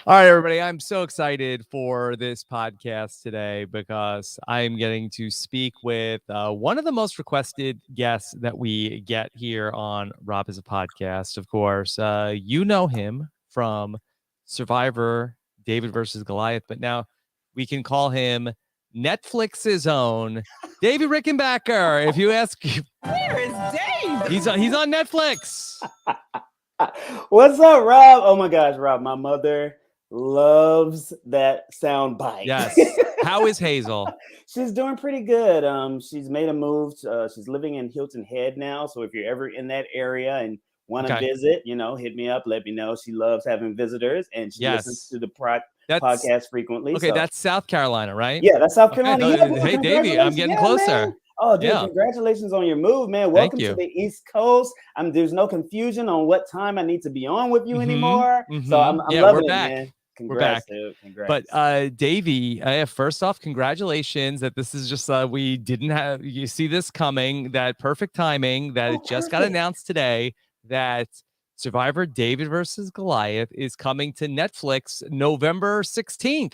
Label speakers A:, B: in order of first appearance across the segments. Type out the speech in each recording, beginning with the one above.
A: All right, everybody. I'm so excited for this podcast today because I'm getting to speak with one of the most requested guests that we get here on Rob is a Podcast. Of course, you know him from Survivor, David versus Goliath, but now we can call him Netflix's own Davie Rickenbacker. If you ask,
B: where is Dave?
A: He's on Netflix.
C: What's up, Rob? Oh my gosh, Rob, my mother loves that sound bite.
A: Yes. How is Hazel?
C: She's doing pretty good. She's made a move. She's living in Hilton Head now. So if you're ever in that area and want to visit, hit me up. Let me know. She loves having visitors, and she listens to the podcast frequently.
A: Okay, that's South Carolina, right?
C: Yeah, that's South Carolina.
A: Okay. Hey, Davey, I'm getting closer.
C: Man. Oh, dude, congratulations on your move, man. Welcome to the East Coast. There's no confusion on what time I need to be on with you anymore. So I'm loving it, man. Congrats, dude. Congrats.
A: But Davey, first off, congratulations that this is just we didn't have you see this coming, that perfect timing that it just got announced today that Survivor David versus Goliath is coming to Netflix November 16th.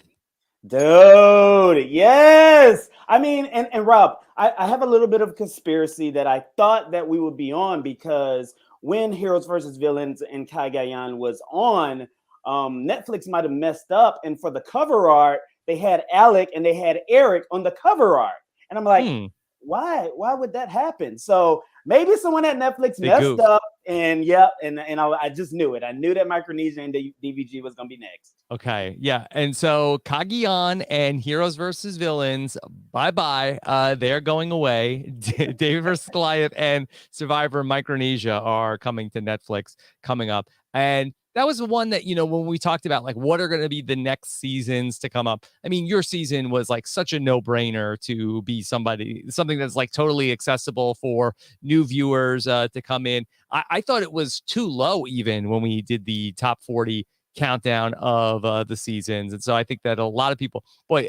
C: Dude, yes. I mean, and Rob, I have a little bit of conspiracy that I thought that we would be on because when Heroes versus Villains and Kai Gayan was on, Netflix might have messed up. And for the cover art, they had Alec and they had Eric on the cover art. And I'm like, why would that happen? So maybe someone at Netflix messed up. And I just knew it. I knew that Micronesia and DVG was going to be next.
A: Okay. Yeah. And so Kagiyan and Heroes versus Villains, bye-bye. They're going away. David versus Goliath and Survivor Micronesia are coming to Netflix coming up. And that was the one that, when we talked about like what are going to be the next seasons to come up. I mean, your season was like such a no-brainer to be something that's like totally accessible for new viewers to come in. I thought it was too low even when we did the top 40 countdown of the seasons. And so I think that a lot of people,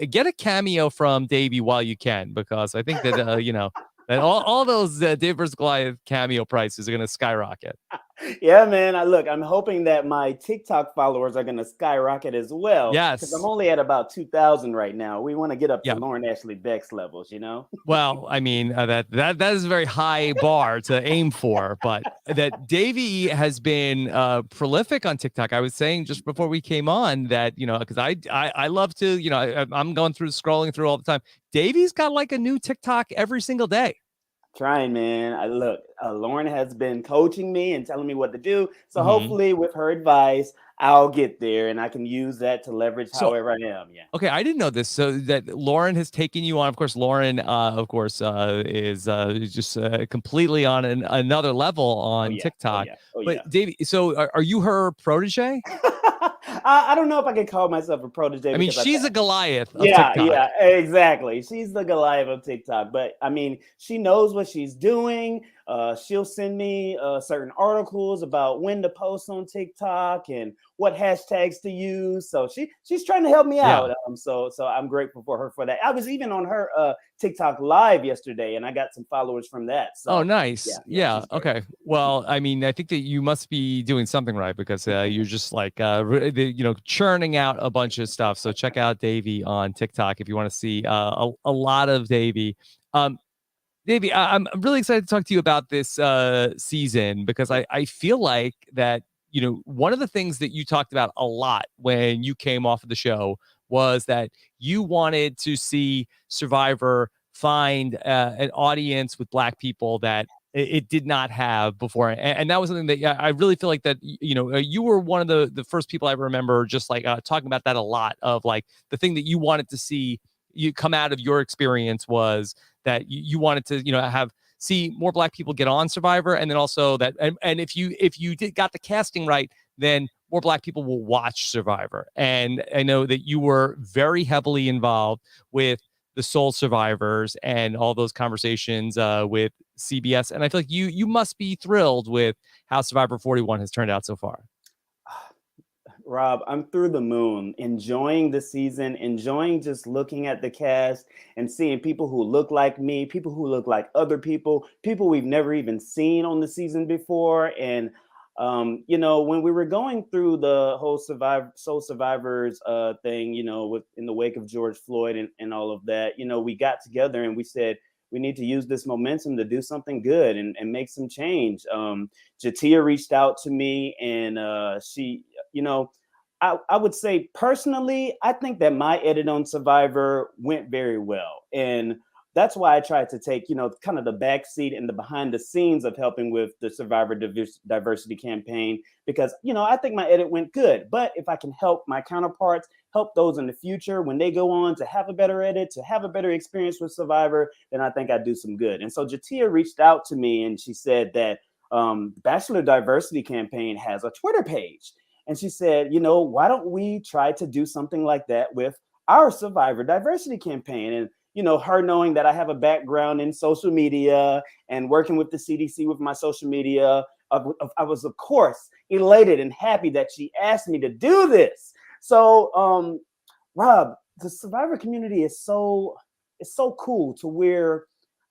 A: get a cameo from Davey while you can, because I think that, that all those David versus Goliath cameo prices are going to skyrocket.
C: Yeah, man. I'm hoping that my TikTok followers are going to skyrocket as well.
A: Yes.
C: Because I'm only at about 2,000 right now. We want to get up to Lauren Ashley Beck's levels,
A: Well, I mean, that is a very high bar to aim for, but that Davey has been prolific on TikTok. I was saying just before we came on that, because I love to, I'm scrolling through all the time. Davey's got like a new TikTok every single day.
C: Trying, man. Lauren has been coaching me and telling me what to do. So hopefully with her advice, I'll get there and I can use that to leverage however I am. Yeah.
A: Okay. I didn't know this. So that Lauren has taken you on. Of course, Lauren, is just completely on another level on TikTok. But Davey, so are you her protege?
C: I don't know if I can call myself a protege.
A: I mean, she's a Goliath of TikTok.
C: Yeah, exactly. She's the Goliath of TikTok. But I mean, she knows what she's doing. She'll send me certain articles about when to post on TikTok and what hashtags to use. So she's trying to help me out. So I'm grateful for her for that. I was even on her TikTok live yesterday, and I got some followers from that. So,
A: nice. Yeah. Okay. Well, I mean, I think that you must be doing something right because you're just like churning out a bunch of stuff. So check out Davey on TikTok if you want to see a lot of Davey. Davey, I'm really excited to talk to you about this season because I feel like that, one of the things that you talked about a lot when you came off of the show was that you wanted to see Survivor find an audience with Black people that it did not have before. And that was something that I really feel like that, you were one of the first people I remember just like talking about that a lot of like the thing that you wanted to see you come out of your experience was that you wanted to, see more Black people get on Survivor. And then also that, and if you got the casting right, then more Black people will watch Survivor. And I know that you were very heavily involved with the Soul Survivors and all those conversations with CBS. And I feel like you must be thrilled with how Survivor 41 has turned out so far.
C: Rob, I'm through the moon, enjoying the season, enjoying just looking at the cast and seeing people who look like me, people who look like other people we've never even seen on the season before. And When we were going through the whole Soul Survivors thing, in the wake of George Floyd and all of that, we got together and we said we need to use this momentum to do something good and make some change. Jatia reached out to me and she, I would say personally, I think that my edit on Survivor went very well. And that's why I tried to take, kind of the backseat and the behind the scenes of helping with the Survivor Diversity campaign, because, I think my edit went good. But if I can help my counterparts, help those in the future when they go on to have a better edit, to have a better experience with Survivor, then I think I do some good. And so Jatia reached out to me and she said that Bachelor Diversity Campaign has a Twitter page. And she said, why don't we try to do something like that with our Survivor Diversity Campaign? And her knowing that I have a background in social media and working with the CDC with my social media, I was, of course, elated and happy that she asked me to do this. So, Rob, the Survivor community is so cool to where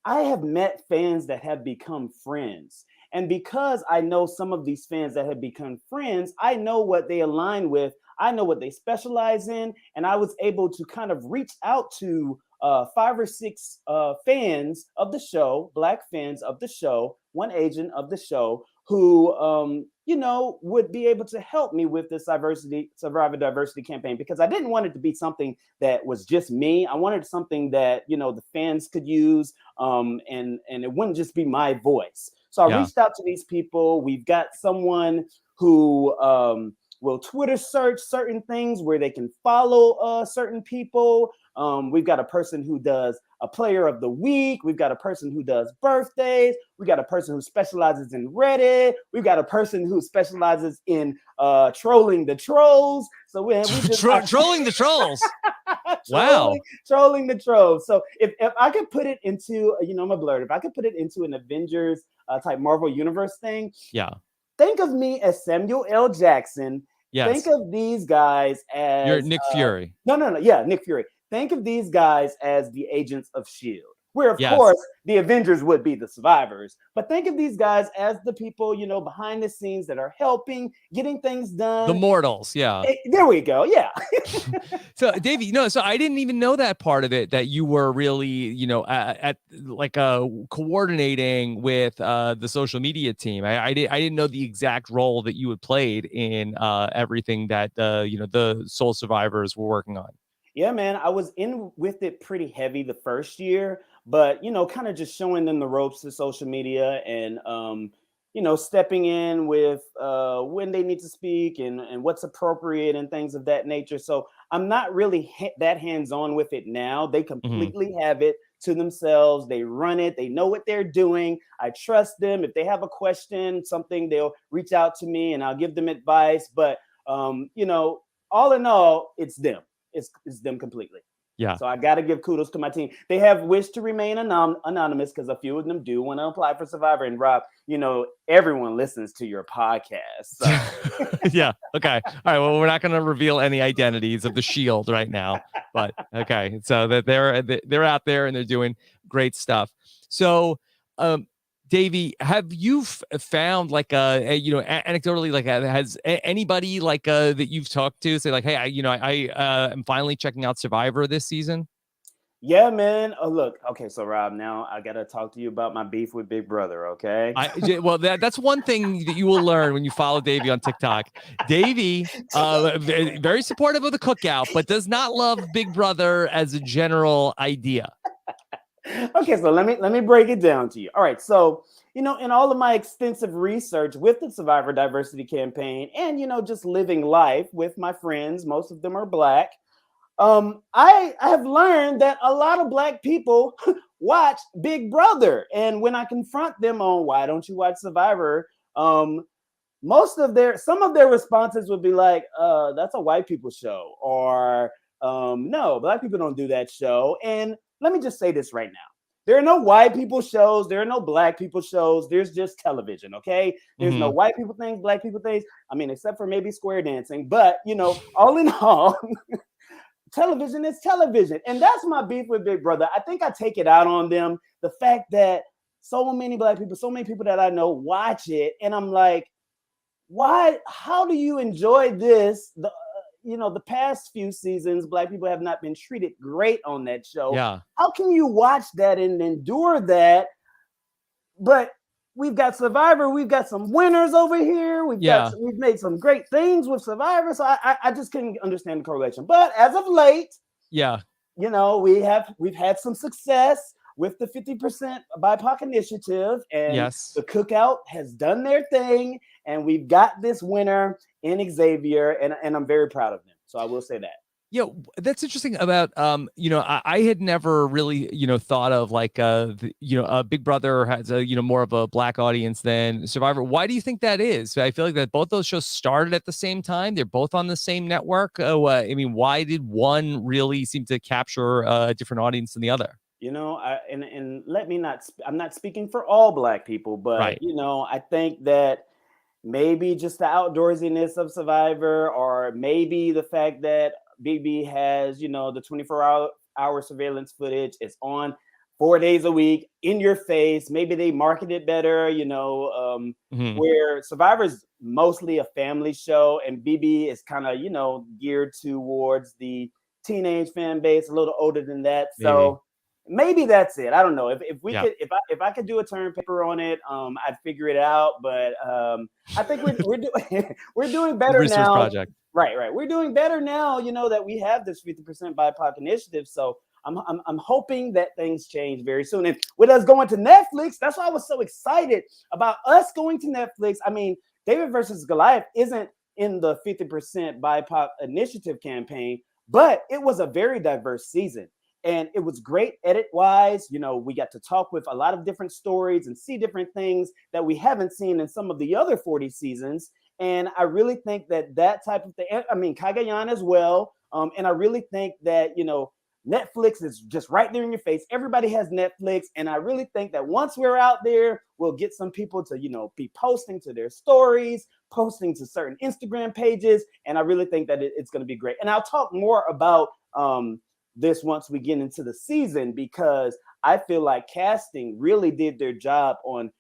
C: I have met fans that have become friends. And because I know some of these fans that have become friends, I know what they align with. I know what they specialize in. And I was able to kind of reach out to 5 or 6 fans of the show, Black fans of the show, one agent of the show, who, would be able to help me with this Survivor Diversity campaign, because I didn't want it to be something that was just me. I wanted something that, the fans could use, and it wouldn't just be my voice. So I reached out to these people. We've got someone who will Twitter search certain things where they can follow certain people. We've got a person who does a player of the week. We've got a person who does birthdays. We got a person who specializes in Reddit. We've got a person who specializes in trolling the trolls. So we just
A: trolling the trolls. Wow.
C: Trolling the trolls. So if I could put it into, I'm a blurred. If I could put it into an Avengers type Marvel Universe thing.
A: Yeah.
C: Think of me as Samuel L. Jackson.
A: Yes.
C: Think of these guys as
A: you're Nick Fury.
C: No. Yeah, Nick Fury. Think of these guys as the agents of S.H.I.E.L.D., where, of course, the Avengers would be the survivors. But think of these guys as the people, behind the scenes that are helping, getting things done.
A: The mortals, yeah.
C: There we go, yeah.
A: So, Davie, so I didn't even know that part of it, that you were really, at like coordinating with the social media team. I didn't know the exact role that you had played in everything that, the Soul Survivors were working on.
C: Yeah, man, I was in with it pretty heavy the first year, but, kind of just showing them the ropes to social media and, stepping in with when they need to speak and what's appropriate and things of that nature. So I'm not really that hands-on with it now. They completely have it to themselves. They run it. They know what they're doing. I trust them. If they have a question, something, they'll reach out to me and I'll give them advice. But, all in all, it's them. It's them completely.
A: Yeah.
C: So I got to give kudos to my team. They have wished to remain anonymous because a few of them do want to apply for Survivor. And Rob, everyone listens to your podcast. So.
A: Yeah. Okay. All right. Well, we're not going to reveal any identities of the Shield right now, but okay. So that they're out there and they're doing great stuff. So, Davie, have you found anecdotally, like has anybody that you've talked to say like, hey, I am finally checking out Survivor this season?
C: Yeah, man. Oh, look. Okay, so Rob, now I got to talk to you about my beef with Big Brother, okay?
A: Well, that's one thing that you will learn when you follow Davie on TikTok. Davie, very supportive of the cookout, but does not love Big Brother as a general idea.
C: Okay, so let me break it down to you. All right, so in all of my extensive research with the Survivor Diversity campaign and just living life with my friends, most of them are Black. I have learned that a lot of Black people watch Big Brother, and when I confront them on why don't you watch Survivor, some of their responses would be like, that's a white people show, or no, Black people don't do that show. And let me just say this right now. There are no white people shows. There are no Black people shows. There's just television, okay? There's no white people things, Black people things. I mean, except for maybe square dancing. But, all in all, television is television. And that's my beef with Big Brother. I think I take it out on them. The fact that so many Black people, so many people that I know watch it. And I'm like, how do you enjoy this? The past few seasons, Black people have not been treated great on that show.
A: Yeah.
C: How can you watch that and endure that? But we've got Survivor. We've got some winners over here. We've made some great things with Survivor. So I just couldn't understand the correlation. But as of late, we've had some success with the 50% BIPOC initiative, and the Cookout has done their thing, and we've got this winner in Xavier, and I'm very proud of them. So I will say that.
A: Yeah, that's interesting about I had never really thought of like Big Brother has a more of a Black audience than Survivor. Why do you think that is? I feel like that both those shows started at the same time. They're both on the same network. I mean, why did one really seem to capture a different audience than the other?
C: And let me I'm not speaking for all Black people, but I think that maybe just the outdoorsiness of Survivor, or maybe the fact that BB has, the 24-hour surveillance footage. It's on 4 days a week in your face. Maybe they market it better, where Survivor is mostly a family show, and BB is kind of, geared towards the teenage fan base, a little older than that. So maybe that's it. I don't know. If I could do a term paper on it, I'd figure it out. But I think we're doing better now.
A: Project.
C: Right. We're doing better now, that we have this 50% BIPOC initiative. So I'm hoping that things change very soon. And with us going to Netflix, that's why I was so excited about us going to Netflix. I mean, David versus Goliath isn't in the 50% BIPOC initiative campaign, but it was a very diverse season. And it was great edit-wise. We got to talk with a lot of different stories and see different things that we haven't seen in some of the other 40 seasons. And I really think that type of thing, I mean, Cagayan as well. And I really think that, Netflix is just right there in your face. Everybody has Netflix. And I really think that once we're out there, we'll get some people to, be posting to their stories, posting to certain Instagram pages. And I really think that it's going to be great. And I'll talk more about this once we get into the season, because I feel like casting really did their job on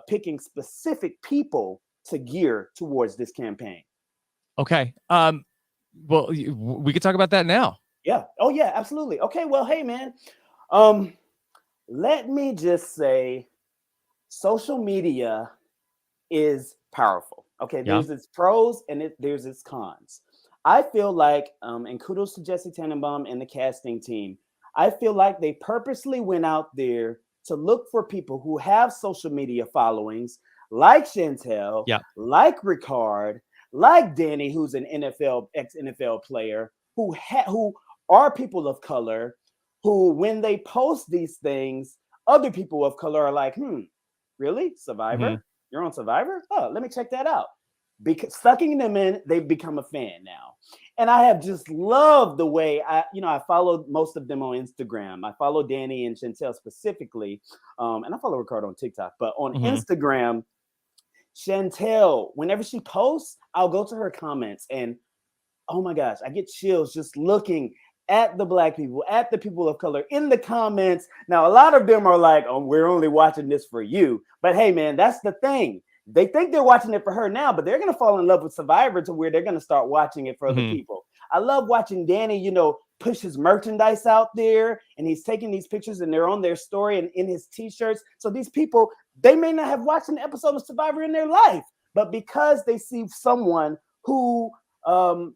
C: picking specific people to gear towards this campaign.
A: Okay. Well, we could talk about that now.
C: Yeah. Oh yeah, absolutely. Okay. Well, hey man, let me just say, social media is powerful. Okay. There's its pros and there's its cons. I feel like, and kudos to Jesse Tannenbaum and the casting team, I feel like they purposely went out there to look for people who have social media followings, like Chantel, like Ricard, like Danny, who's an ex-NFL player, who are people of color, who, when they post these things, other people of color are like, really? Survivor? Mm-hmm. You're on Survivor? Oh, let me check that out. Because sucking them in, they've become a fan now. And I have just loved the way I followed most of them on Instagram. I follow Danny and Chantel specifically. And I follow Ricardo on TikTok. But on Instagram, Chantel, whenever she posts, I'll go to her comments and, oh my gosh, I get chills just looking at the Black people, at the people of color in the comments. Now, a lot of them are like, oh, we're only watching this for you. But hey, man, that's the thing. They think they're watching it for her now, but they're going to fall in love with Survivor to where they're going to start watching it for other people. I love watching Danny, push his merchandise out there, and he's taking these pictures and they're on their story and in his t-shirts. So these people, they may not have watched an episode of Survivor in their life, but because they see someone who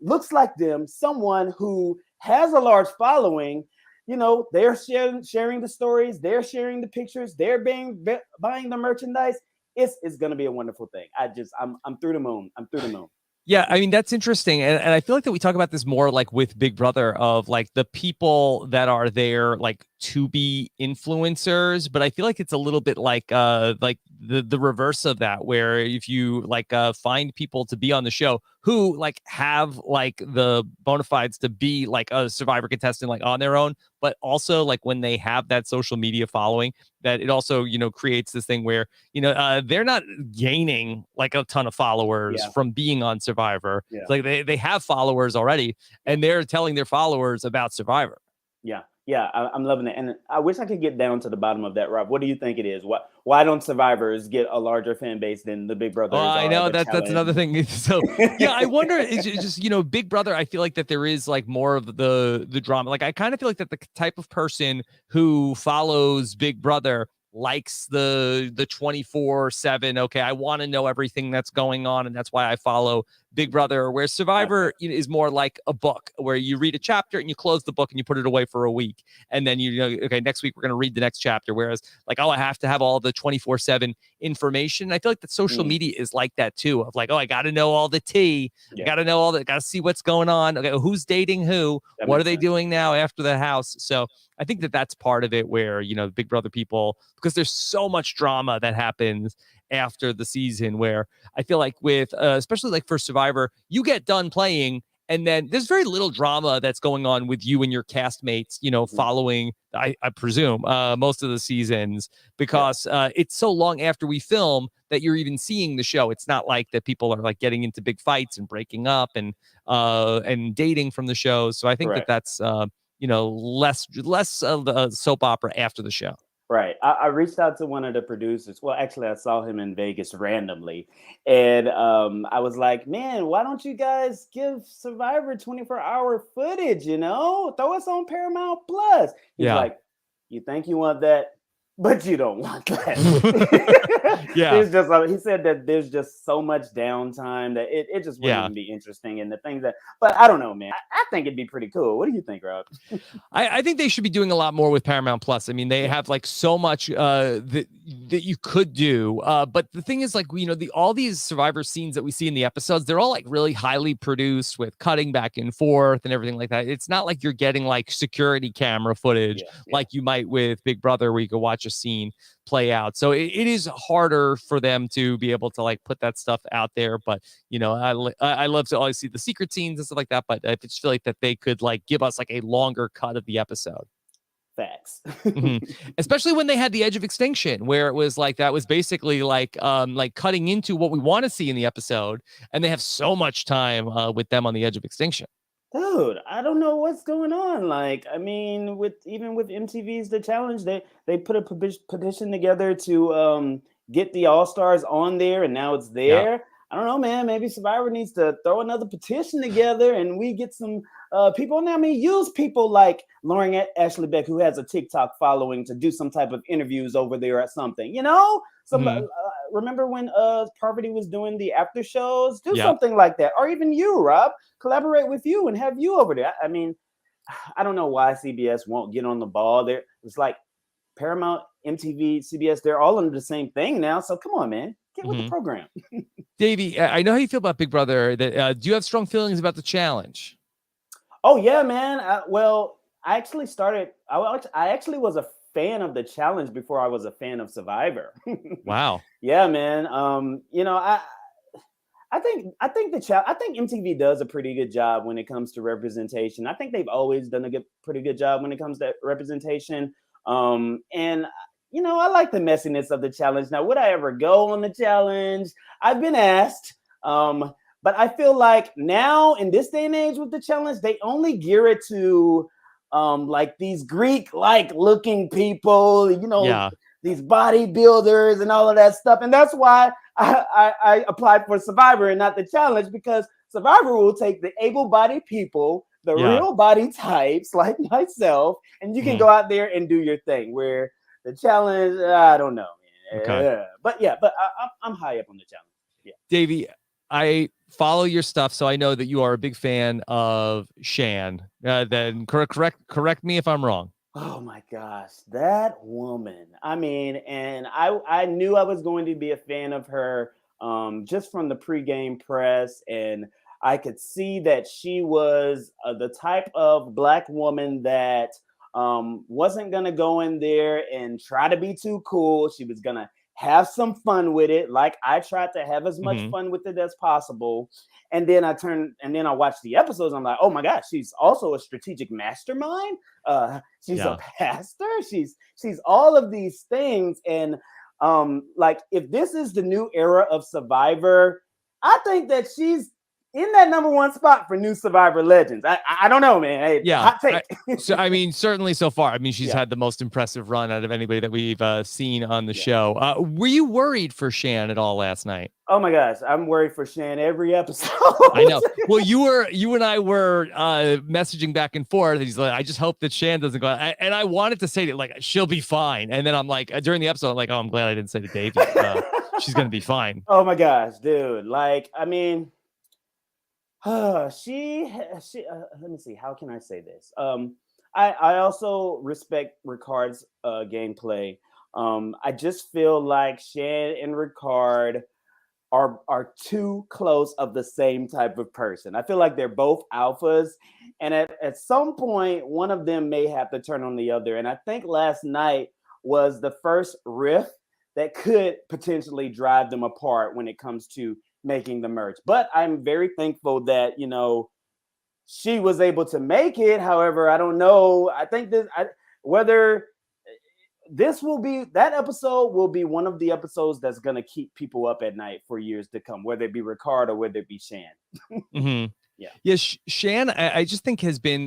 C: looks like them, someone who has a large following, they're sharing the stories, they're sharing the pictures, they're buying the merchandise. It's going to be a wonderful thing. I'm through the moon. I'm through the moon.
A: Yeah, I mean, that's interesting. And I feel like that we talk about this more like with Big Brother, of like the people that are there like to be influencers. But I feel like it's a little bit like the reverse of that, where if you like find people to be on the show who like have like the bona fides to be like a Survivor contestant like on their own, but also like when they have that social media following, that it also, creates this thing where, they're not gaining like a ton of followers from being on Survivor. Yeah. It's like they have followers already and they're telling their followers about Survivor.
C: Yeah. Yeah, I'm loving it, and I wish I could get down to the bottom of that, Rob. What do you think it is? Why don't survivors get a larger fan base than the Big
A: Oh,
C: Brothers
A: I
C: or
A: know
C: the
A: that's
C: Challenge?
A: another thing. So yeah, I wonder. It's just Big Brother. I feel like that there is like more of the drama. Like I kind of feel like that the type of person who follows Big Brother likes the 24/7. Okay, I want to know everything that's going on, and that's why I follow Big Brother. Where Survivor is more like a book, where you read a chapter and you close the book and you put it away for a week, and then you know, okay, next week we're going to read the next chapter. Whereas like, oh, I have to have all the 24/7 information. I feel like that social media is like that too, of like, oh, I got to know all the tea. I got to know all that. Got to see what's going on. Okay, who's dating who?
C: That
A: What are
C: makes
A: they
C: sense.
A: doing now after the house? So I think that that's part of it, where Big Brother people, because there's so much drama that happens after the season, where I feel like with especially like for Survivor, you get done playing and then there's very little drama that's going on with you and your castmates, following, I presume, most of the seasons, because it's so long after we film that you're even seeing the show. It's not like that people are like getting into big fights and breaking up and dating from the show. So I think that that's less of the soap opera after the show.
C: Right. I reached out to one of the producers. Well, actually, I saw him in Vegas randomly. And I was like, man, why don't you guys give Survivor 24-hour footage? Throw us on Paramount Plus. He's like, you think you want that? But you don't want that. There's just, he said that there's just so much downtime that it just wouldn't even be interesting. And the things but I don't know, man. I think it'd be pretty cool. What do you think, Rob?
A: I think they should be doing a lot more with Paramount Plus. I mean, they have like so much that you could do. But the thing is, like, all these Survivor scenes that we see in the episodes, they're all like really highly produced with cutting back and forth and everything like that. It's not like you're getting like security camera footage like you might with Big Brother, where you could watch a scene play out. So it is harder for them to be able to like put that stuff out there. But I love to always see the secret scenes and stuff like that. But I just feel like that they could like give us like a longer cut of the episode.
C: Facts.
A: Especially when they had the Edge of Extinction, where it was like that was basically like cutting into what we want to see in the episode, and they have so much time with them on the Edge of Extinction.
C: Dude, I don't know what's going on. Like, I mean, with MTV's The Challenge, they put a petition together to get the All-Stars on there, and now it's there. Yep. I don't know, man. Maybe Survivor needs to throw another petition together, and we get some people. I mean, use people like Lauren Ashley Beck, who has a TikTok following, to do some type of interviews over there or something. Remember when Parvati was doing the after shows? Do something like that, or even you, Rob, collaborate with you and have you over there. I mean, I don't know why CBS won't get on the ball. There, it's like Paramount, MTV, CBS. They're all under the same thing now. So come on, man, get with the program.
A: Davey, I know how you feel about Big Brother. Do you have strong feelings about the challenge?
C: Oh yeah, man. I actually started. I actually was a fan of the challenge before I was a fan of Survivor.
A: Wow.
C: Yeah, man. I think MTV does a pretty good job when it comes to representation. I think they've always done a pretty good job when it comes to representation. And I like the messiness of the challenge. Now, would I ever go on the challenge? I've been asked. But I feel like now in this day and age with the challenge, they only gear it to like these Greek-like looking people, these bodybuilders and all of that stuff. And that's why I applied for Survivor and not the challenge, because Survivor will take the able-bodied people, the real body types like myself, and you can go out there and do your thing. Where the challenge, I don't know, man.
A: Okay.
C: But I'm high up on the challenge. Yeah.
A: Davey, I follow your stuff, so I know that you are a big fan of Shan. Then correct me if I'm wrong.
C: Oh my gosh, that woman. I mean, and I knew I was going to be a fan of her just from the pregame press, and I could see that she was the type of Black woman that wasn't going to go in there and try to be too cool. She was going to have some fun with it. Like I tried to have as much fun with it as possible. And then I watched the episodes. I'm like, oh my gosh, she's also a strategic mastermind. She's a pastor. She's all of these things. And like, if this is the new era of Survivor, I think that she's in that #1 spot for new Survivor legends. I don't know, man. Hey,
A: Yeah.
C: hot take.
A: So I mean, certainly so far. I mean, she's had the most impressive run out of anybody that we've seen on the show. Were you worried for Shan at all last night?
C: Oh my gosh, I'm worried for Shan every episode.
A: I know. Well, you and I were messaging back and forth. He's like, I just hope that Shan doesn't go. And I wanted to say that, like, she'll be fine. And then I'm like, during the episode, I'm like, oh, I'm glad I didn't say to Davie. She's gonna be fine.
C: Oh my gosh, dude. Like, I mean, she let me see, how can I say this? I also respect Ricard's gameplay. I just feel like Shan and Ricard are too close of the same type of person. I feel like they're both alphas, and at some point one of them may have to turn on the other. And I think last night was the first rift that could potentially drive them apart when it comes to making the merge. But I'm very thankful that, you know, she was able to make it. However, I don't know. I think whether this will be, that episode will be one of the episodes that's going to keep people up at night for years to come, whether it be Ricard or whether it be Shan.
A: Mm-hmm.
C: Yeah.
A: Shan, I just think has been,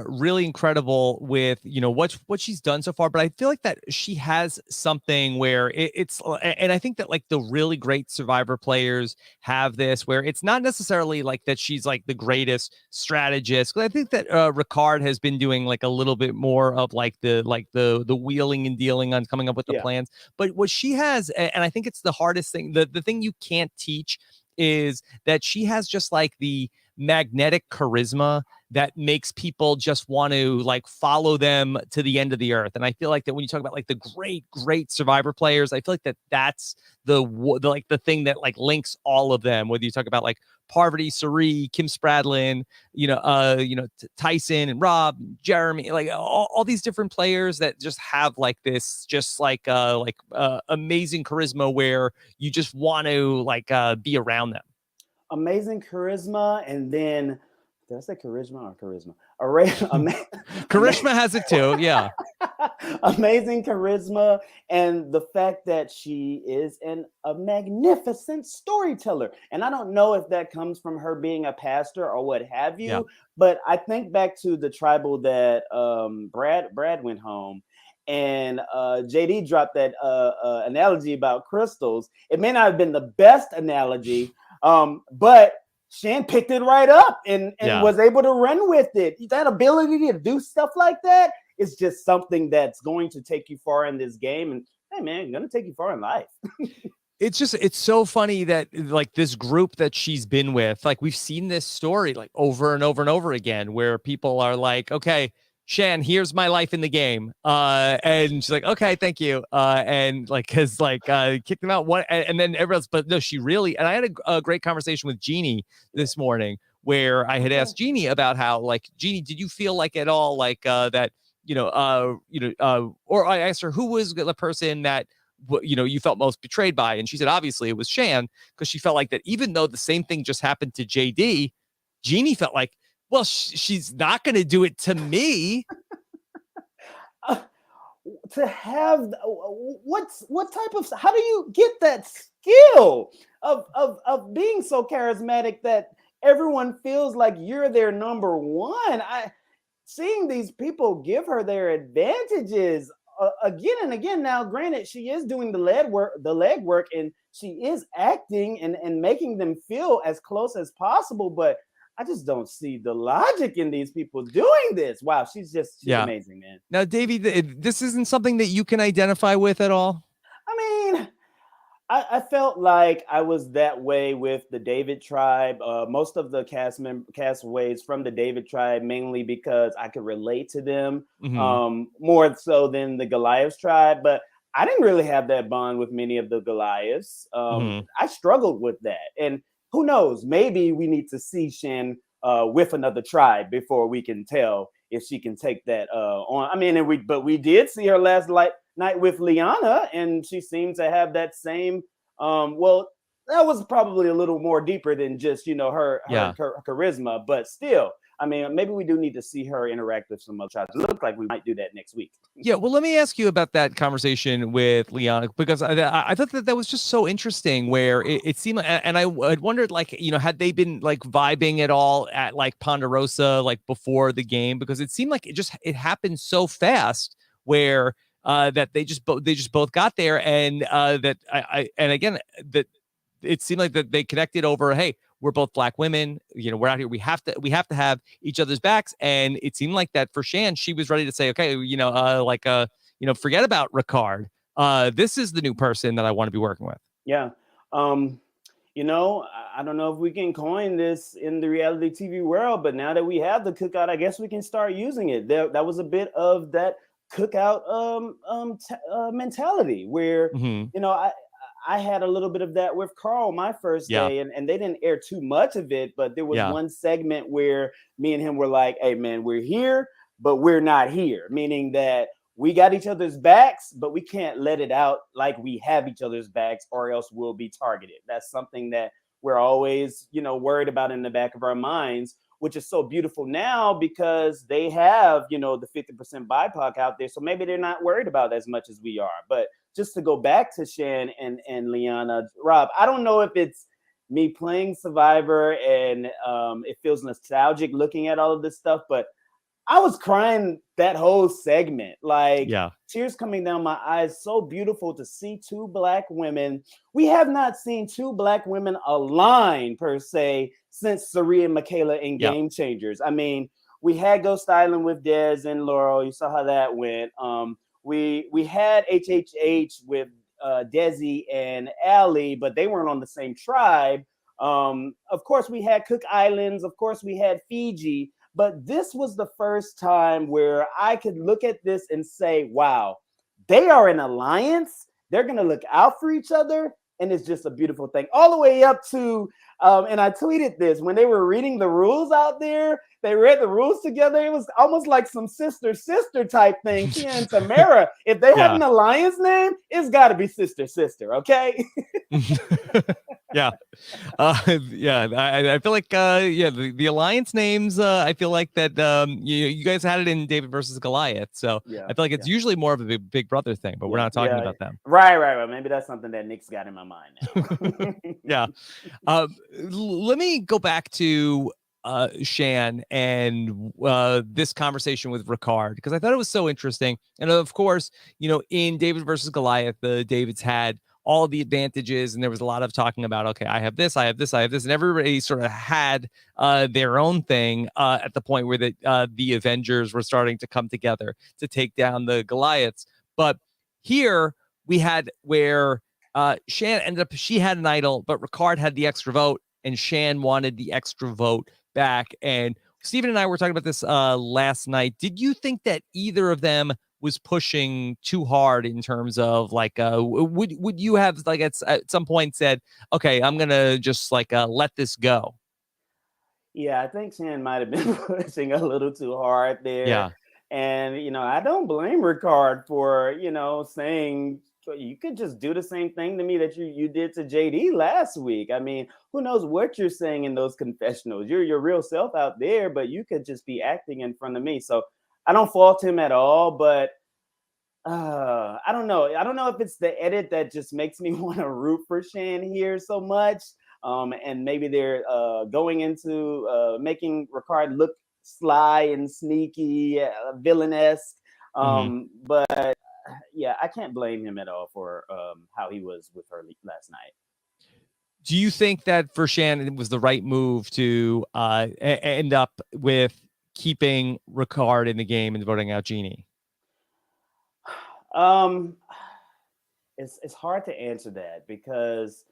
A: really incredible with, what she's done so far. But I feel like that she has something where it's, and I think that like the really great Survivor players have this, where it's not necessarily like that she's like the greatest strategist. I think that Ricard has been doing like a little bit more of like the wheeling and dealing on coming up with the plans. But what she has, and I think it's the hardest thing, the thing you can't teach, is that she has just like the magnetic charisma that makes people just want to like follow them to the end of the earth. And I feel like that when you talk about like the great Survivor players, I feel like that's the thing that like links all of them, whether you talk about like Parvati, Sari, Kim Spradlin, Tyson and Rob, Jeremy, like all these different players that just have like this, just like amazing charisma where you just want to like be around them.
C: Amazing charisma, and then did I say charisma or charisma?
A: Charisma has it too, yeah.
C: Amazing charisma, and the fact that she is a magnificent storyteller. And I don't know if that comes from her being a pastor or what have you, but I think back to the tribal that Brad went home, and JD dropped that analogy about crystals. It may not have been the best analogy, but Shan picked it right up and was able to run with it. That ability to do stuff like that is just something that's going to take you far in this game. And hey, man, going to take you far in life.
A: It's so funny that like this group that she's been with, like we've seen this story like over and over and over again, where people are like, okay, Shan, here's my life in the game. And she's like, okay, thank you. And like, cause like, kicked them out one, and then everyone else, but no, she really, and I had a great conversation with Jeannie this morning where I had asked Jeannie about how, like, Jeannie, did you feel like at all like, that, or I asked her, who was the person that, you felt most betrayed by? And she said, obviously it was Shan, because she felt like that even though the same thing just happened to JD, Jeannie felt like, well, she's not going to do it to me.
C: To have what type of, how do you get that skill of being so charismatic that everyone feels like you're their number one? Seeing these people give her their advantages again and again. Now, granted, she is doing the leg work, and she is acting and making them feel as close as possible, but I just don't see the logic in these people doing this. Wow, she's amazing, man.
A: Now, Davie, this isn't something that you can identify with at all?
C: I mean, I felt like I was that way with the David tribe. Most of the castaways from the David tribe, mainly because I could relate to them more so than the Goliath tribe. But I didn't really have that bond with many of the Goliaths. I struggled with that. And who knows? Maybe we need to see Shan with another tribe before we can tell if she can take that on. I mean, we did see her last night with Liana, and she seemed to have that same. Well, that was probably a little more deeper than just her charisma, but still, I mean, maybe we do need to see her interact with some other tribes. It looks like we might do that next week.
A: Yeah, well, let me ask you about that conversation with Liana, because I thought that was just so interesting, where it seemed, and I wondered, like, had they been like vibing at all at like Ponderosa, like before the game, because it seemed like it happened so fast, where that they just both got there, and that and again, that it seemed like that they connected over, hey, we're both Black women, we're out here, we have to have each other's backs. And it seemed like that for Shan, she was ready to say, okay, forget about Ricard. This is the new person that I want to be working with.
C: Yeah. I don't know if we can coin this in the reality TV world, but now that we have the cookout, I guess we can start using it. That was a bit of that cookout mentality where, I had a little bit of that with Carl my first day, and they didn't air too much of it, but there was one segment where me and him were like, hey man, we're here, but we're not here. Meaning that we got each other's backs, but we can't let it out like we have each other's backs, or else we'll be targeted. That's something that we're always, worried about in the back of our minds, which is so beautiful now because they have, the 50% BIPOC out there. So maybe they're not worried about as much as we are. But just to go back to Shan and Liana, Rob, I don't know if it's me playing Survivor and it feels nostalgic looking at all of this stuff, but I was crying that whole segment, like tears coming down my eyes. So beautiful to see two Black women. We have not seen two Black women align per se since Sari and Michaela in Game Changers. I mean, we had Ghost Island with Dez and Laurel. You saw how that went. We had HHH with Desi and Allie, but they weren't on the same tribe. Of course, we had Cook Islands. Of course, we had Fiji. But this was the first time where I could look at this and say, wow, they are an alliance. They're going to look out for each other. And it's just a beautiful thing. All the way up to, and I tweeted this, when they were reading the rules out there, they read the rules together. It was almost like some sister type thing. Tia and Tamara, if they had an alliance name, it's got to be sister, okay?
A: I feel like the alliance names, I feel like that you guys had it in David versus Goliath, so I feel like it's usually more of a big brother thing, but we're not talking about them.
C: Right. Maybe that's something that Nick's got in my mind now.
A: Let me go back to Shan and this conversation with Ricard, because I thought it was so interesting. And of course, in David versus Goliath, the Davids had all the advantages, and there was a lot of talking about, okay, I have this, and everybody sort of had their own thing at the point where the Avengers were starting to come together to take down the Goliaths. But here we had where Shan ended up, she had an idol, but Ricard had the extra vote, and Shan wanted the extra vote back. And Steven and I were talking about this last night. Did you think that either of them was pushing too hard in terms of like would you have like at some point said, okay, I'm gonna just like let this go?
C: I think Shan might have been pushing a little too hard there. And I don't blame Ricard for saying you could just do the same thing to me that you did to JD last week. I mean, who knows what you're saying in those confessionals? You're your real self out there, but you could just be acting in front of me. So I don't fault him at all, but I don't know. I don't know if it's the edit that just makes me want to root for Shan here so much. And maybe they're going into making Ricard look sly and sneaky, villainous. But I can't blame him at all for how he was with her last night.
A: Do you think that for Shan it was the right move to end up with keeping Ricard in the game and voting out Jeannie?
C: It's hard to answer that because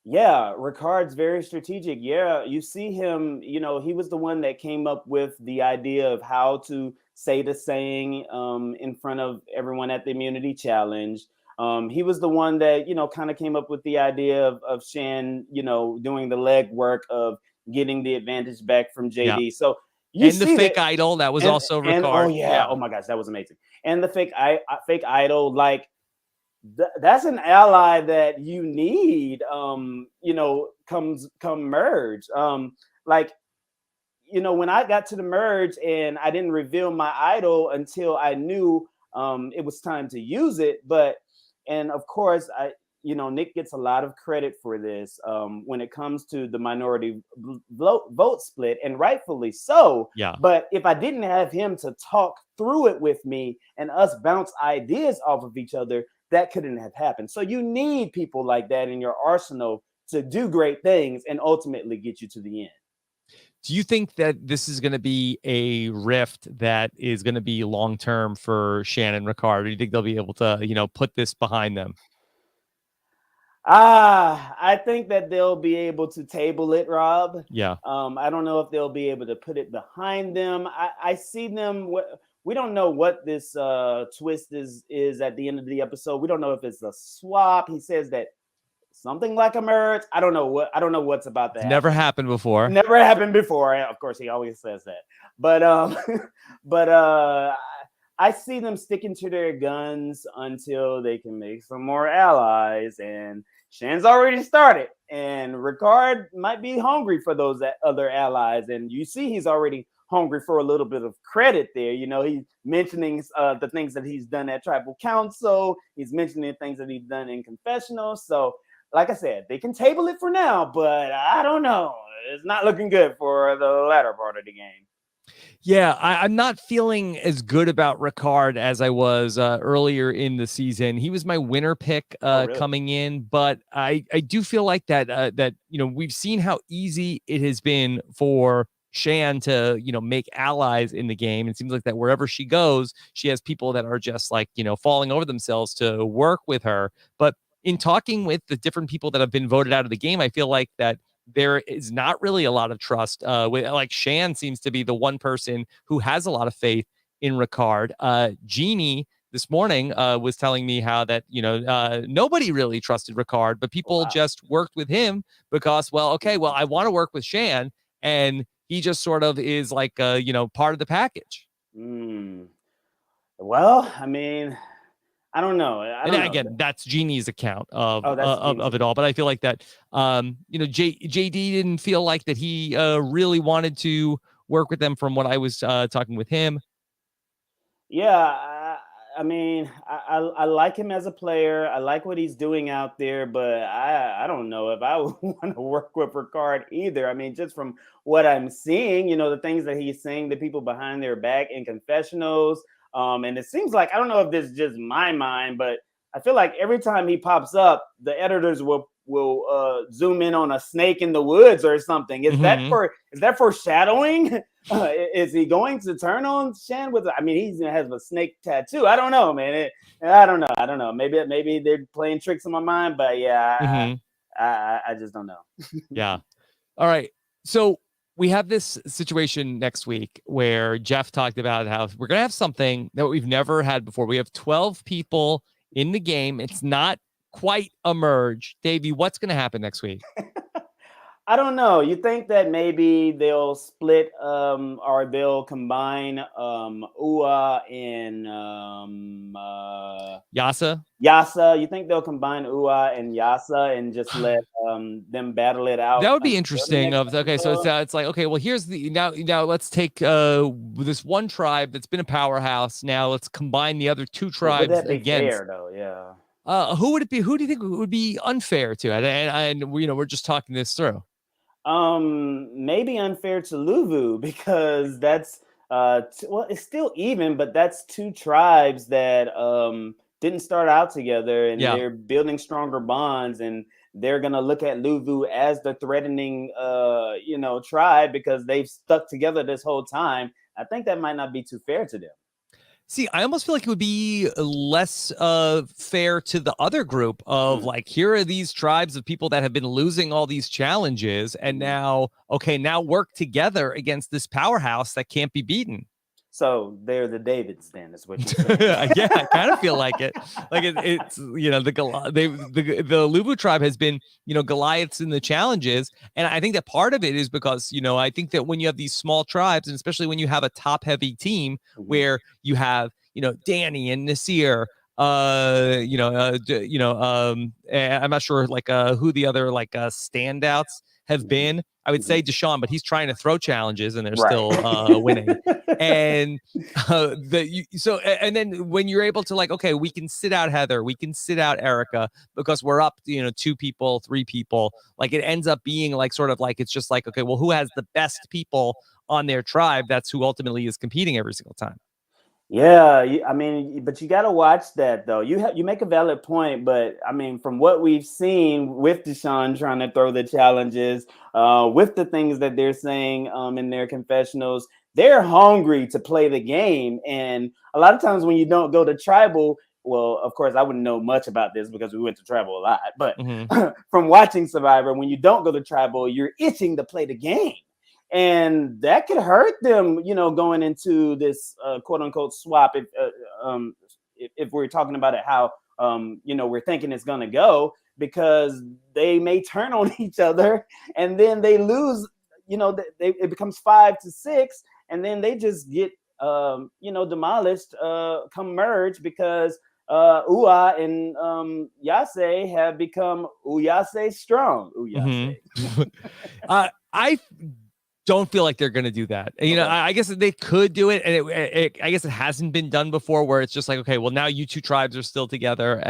C: Ricard's very strategic. You see him, he was the one that came up with the idea of how to say the saying in front of everyone at the immunity challenge. He was the one that, kind of came up with the idea of Shan, doing the leg work of getting the advantage back from JD. So
A: the fake idol, that was also Ricard.
C: Oh my gosh, that was amazing. And the fake idol, like that's an ally that you need, come merge. you know, when I got to the merge and I didn't reveal my idol until I knew it was time to use it. But, and of course, you know, Nick gets a lot of credit for this when it comes to the minority vote split, and rightfully so.
A: Yeah.
C: But if I didn't have him to talk through it with me and us bounce ideas off of each other, that couldn't have happened. So you need people like that in your arsenal to do great things and ultimately get you to the end.
A: Do you think that this is going to be a rift that is going to be long term for Shannon Ricard? Or do you think they'll be able to, you know, put this behind them?
C: I think that they'll be able to table it, Rob.
A: Yeah.
C: I don't know if they'll be able to put it behind them. I see them. We don't know what this twist is at the end of the episode. We don't know if it's a swap. He says that something like a merge. I don't know what's about that.
A: Never happened before.
C: Never happened before. Of course, he always says that. But but I see them sticking to their guns until they can make some more allies. And Shan's already started, and Ricard might be hungry for those other allies. And you see, he's already hungry for a little bit of credit there. You know, he's mentioning the things that he's done at Tribal Council. He's mentioning things that he's done in confessionals. So, like I said, they can table it for now, but I don't know. It's not looking good for the latter part of the game.
A: Yeah, I'm not feeling as good about Ricard as I was earlier in the season. He was my winner pick
C: Really?
A: coming in, but I do feel like that you know, we've seen how easy it has been for Shan to, you know, make allies in the game. It seems like that wherever she goes, she has people that are just like, you know, falling over themselves to work with her. But in talking with the different people that have been voted out of the game, I feel like that there is not really a lot of trust. With like Shan seems to be the one person who has a lot of faith in Ricard. Jeannie this morning was telling me how that, you know, nobody really trusted Ricard, but people just worked with him because, well, okay, well, I want to work with Shan, and he just sort of is like, you know, part of the package.
C: Well, I mean, I don't know.
A: Again, that's Jeannie's account of it all. But I feel like that, you know, JD didn't feel like that he really wanted to work with them from what I was talking with him.
C: Yeah, I mean, I like him as a player. I like what he's doing out there, but I don't know if I would want to work with Ricard either. I mean, just from what I'm seeing, you know, the things that he's saying to people behind their back in confessionals. And it seems like, I don't know if this is just my mind, but I feel like every time he pops up, the editors will zoom in on a snake in the woods or something. Is that foreshadowing? Is he going to turn on Shan with? I mean, he has a snake tattoo. I don't know, man. I don't know. Maybe they're playing tricks on my mind, but yeah, I just don't know.
A: Yeah. All right. So we have this situation next week where Jeff talked about how we're going to have something that we've never had before. We have 12 people in the game. It's not quite a merge. Davey, what's going to happen next week?
C: I don't know. You think that maybe they'll split or they'll combine Ua and
A: Yasa?
C: Yasa. You think they'll combine Ua and Yasa and just let them battle it out?
A: That would be interesting. Okay, so it's like, okay, well, here's the now let's take this one tribe that's been a powerhouse. Now let's combine the other two tribes
C: would that be
A: against.
C: fair, though? Yeah.
A: Who would it be? Who do you think would be unfair to? And you know, we're just talking this through.
C: Maybe unfair to Luvu because that's well, it's still even, but that's two tribes that didn't start out together, and they're building stronger bonds, and they're gonna look at Luvu as the threatening you know, tribe because they've stuck together this whole time. I think that might not be too fair to them.
A: See, I almost feel like it would be less fair to the other group of like, here are these tribes of people that have been losing all these challenges. And now, okay, now work together against this powerhouse that can't be beaten.
C: So they're the Davids, then, is what you're saying.
A: Yeah, I kind of feel like it. Like it's you know, the Luvu tribe has been, you know, Goliaths in the challenges, and I think that part of it is because, you know, I think that when you have these small tribes, and especially when you have a top-heavy team where you have, you know, Danny and Nasir, I'm not sure like who the other like standouts have been, I would say Deshaun, but he's trying to throw challenges and they're
C: Right.
A: still winning. And and then when you're able to like, okay, we can sit out Heather, we can sit out Erica because we're up, 2 people, 3 people. Like it ends up being like sort of like it's just like, okay, well, who has the best people on their tribe? That's who ultimately is competing every single time.
C: Yeah, I mean, but you got to watch that though. You make a valid point, but I mean, from what we've seen with Deshaun trying to throw the challenges, with the things that they're saying in their confessionals, they're hungry to play the game. And a lot of times when you don't go to tribal, well, of course, I wouldn't know much about this because we went to tribal a lot. But from watching Survivor, when you don't go to tribal, you're itching to play the game. And that could hurt them, going into this quote unquote swap. If we're talking about it, how we're thinking it's going to go, because they may turn on each other and then they lose. It becomes 5-6, and then they just get demolished come merge because Ua and Yase have become Uyase strong. Uyase.
A: I don't feel like they're going to do that. Okay. I guess they could do it. And I guess it hasn't been done before where it's just like, okay, well, now you 2 tribes are still together.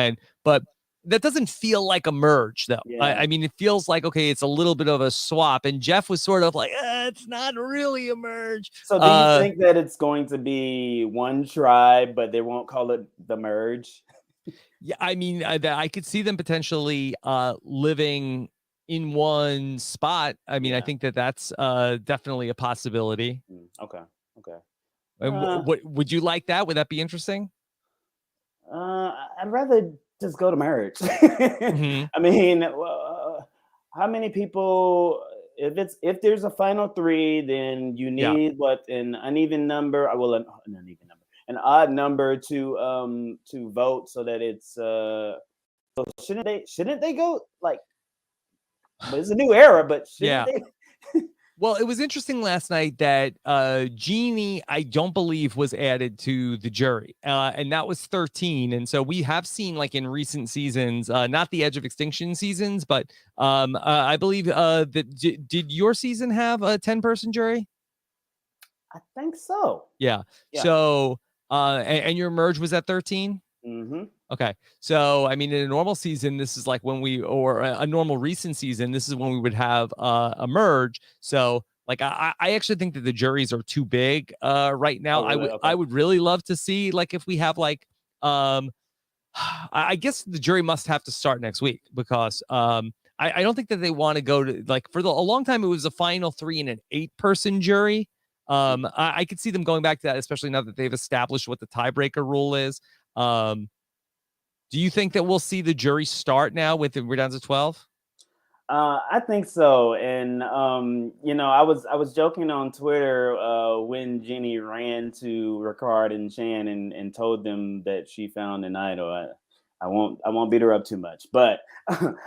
A: But that doesn't feel like a merge though. Yeah. I mean, it feels like, okay, it's a little bit of a swap. And Jeff was sort of like, it's not really a merge.
C: So do you think that it's going to be one tribe, but they won't call it the merge?
A: Yeah. I mean, I could see them potentially living in one spot. I mean, I think that's definitely a possibility.
C: Okay.
A: And what would you like that? Would that be interesting?
C: I'd rather just go to merge. I mean, how many people? If there's a final 3, then you need an uneven number. Well, an uneven number, an odd number to vote so that it's. So shouldn't they go like? But it's a new era, but they...
A: Well, it was interesting last night that Jeannie, I don't believe, was added to the jury, and that was 13. And so we have seen, like in recent seasons, not the Edge of Extinction seasons, but I believe that did your season have a 10-person jury?
C: I think so.
A: Yeah. So and your merge was at 13. Okay. So, I mean, in a normal season, this is like when or a normal recent season, this is when we would have a merge. So, like, I actually think that the juries are too big right now. Oh, really? I would really love to see, like, if we have like, I guess the jury must have to start next week because I don't think that they want to go to, like, for a long time, it was a final 3 and an 8-person jury. I could see them going back to that, especially now that they've established what the tiebreaker rule is. Do you think that we'll see the jury start now with we're down to 12?
C: I think so. And I was joking on Twitter when Jenny ran to Ricard and Chan and told them that she found an idol. I won't beat her up too much, but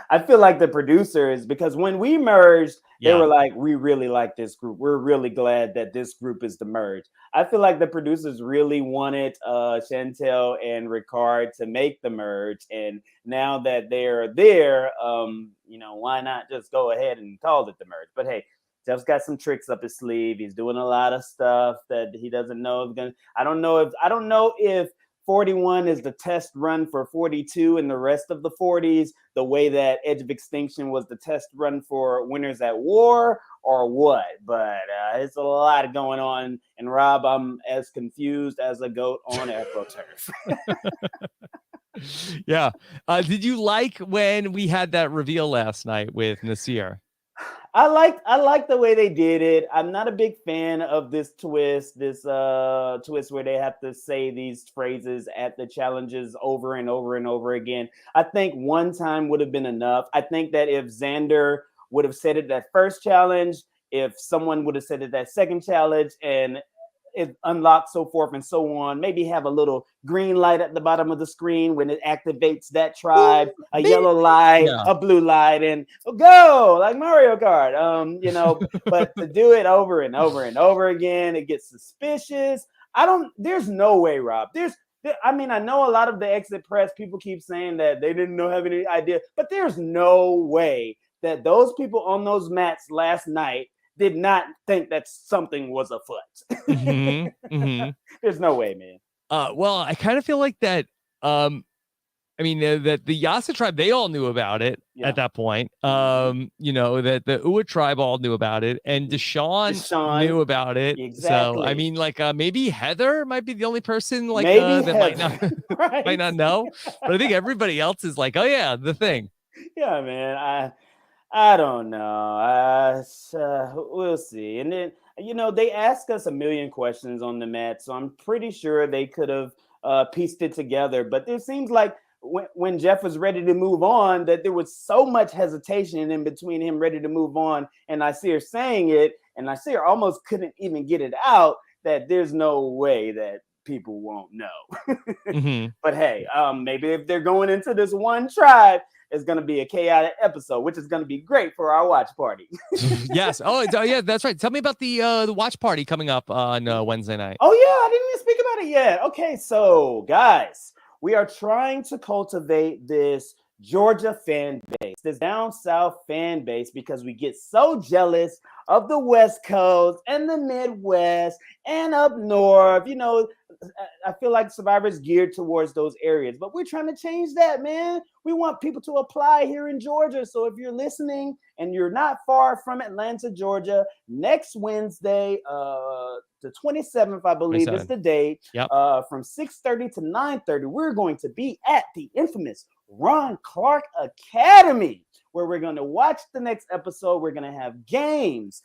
C: I feel like the producers, because when we merged, they were like, we really like this group. We're really glad that this group is the merge. I feel like the producers really wanted Chantel and Ricard to make the merge. And now that they're there, why not just go ahead and call it the merge? But hey, Jeff's got some tricks up his sleeve. He's doing a lot of stuff that he doesn't know. I don't know if 41 is the test run for 42 and the rest of the 40s, the way that Edge of Extinction was the test run for Winners at War, or what. But it's a lot going on. And Rob, I'm as confused as a goat on AfroTurf.
A: Yeah. Did you like when we had that reveal last night with Nasir?
C: I like the way they did it. I'm not a big fan of this twist where they have to say these phrases at the challenges over and over and over again. I think one time would have been enough. I think that if Xander would have said it that first challenge, if someone would have said it that second challenge, and it unlocks, so forth and so on. Maybe have a little green light at the bottom of the screen when it activates that tribe, a yellow light, a blue light, and go like Mario Kart. But to do it over and over and over again, it gets suspicious. There's no way, Rob. I know a lot of the exit press people keep saying that they didn't have any idea, but there's no way that those people on those mats last night did not think that something was afoot. There's no way, man.
A: Well, I kind of feel like that. I mean, that the Yasa tribe, they all knew about it at that point. You know, that the Ua tribe all knew about it, and Deshaun knew about it.
C: Exactly.
A: So, I mean, like, maybe Heather might be the only person, like,
C: Maybe
A: that might not,
C: right?
A: might not know. But I think everybody else is like, oh, yeah, the thing.
C: Yeah, man. I don't know. We'll see. And then, you know, they ask us a million questions on the mat, so I'm pretty sure they could have pieced it together. But it seems like when Jeff was ready to move on, that there was so much hesitation in between him ready to move on and Nasir saying it, and Nasir almost couldn't even get it out, that there's no way that people won't know. But hey, maybe if they're going into this one tribe, it's going to be a chaotic episode, which is going to be great for our watch party.
A: Yes. Oh, yeah, that's right. Tell me about the watch party coming up on Wednesday night.
C: Oh, yeah. I didn't even speak about it yet. Okay. So, guys, we are trying to cultivate this Georgia fan base, this down south fan base, because we get so jealous of the West Coast and the Midwest and up north. You know, I feel like Survivor is geared towards those areas, but we're trying to change that, man. We want people to apply here in Georgia. So if you're listening and you're not far from Atlanta, Georgia, next Wednesday, the 27th, I believe is the date, from 6:30 to 9:30, we're going to be at the infamous Ron Clark Academy, where we're going to watch the next episode. We're going to have games.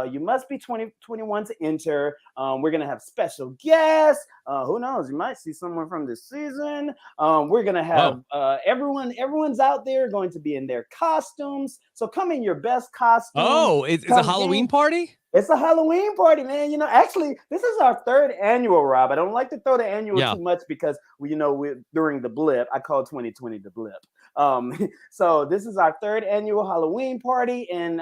C: You must be 21 to enter. We're going to have special guests. Who knows? You might see someone from this season. We're going to have everyone's out there going to be in their costumes. So come in your best costume.
A: Oh, it's a Halloween party?
C: It's a Halloween party, man. You know, actually, this is our 3rd annual, Rob. I don't like to throw the annual too much because we're during the blip. I call 2020 the blip. So this is our 3rd annual Halloween party, and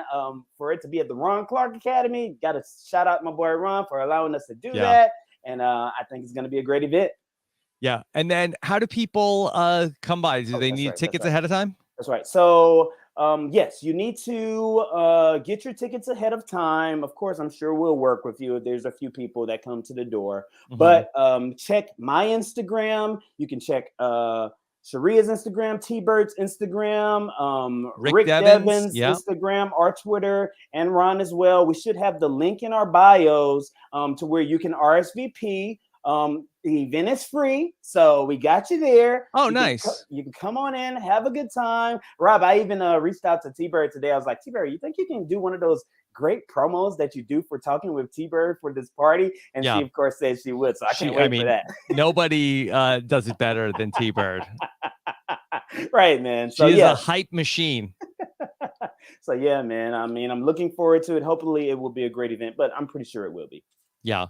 C: for it to be at the Ron Clark Academy, got to shout out my boy Ron for allowing us to do that. And I think it's going to be a great event.
A: Yeah. And then how do people come by? Do they need tickets ahead of time?
C: That's right. So yes, you need to get your tickets ahead of time. Of course, I'm sure we'll work with you. There's a few people that come to the door, but check my Instagram. You can check Sharia's Instagram, T-Bird's Instagram, Rick Devins' Instagram, our Twitter, and Ron as well. We should have the link in our bios to where you can RSVP. The event is free, so we got you there.
A: Oh, nice.
C: You can come on in, have a good time. Rob, I even reached out to T-Bird today. I was like, T-Bird, you think you can do one of those great promos that you do for talking with T-Bird for this party? And she, of course, said she would, so I can't wait for that.
A: Nobody does it better than T-Bird.
C: Right, man. So
A: she's a hype machine.
C: So yeah, man. I mean, I'm looking forward to it. Hopefully it will be a great event, but I'm pretty sure it will be.
A: Yeah.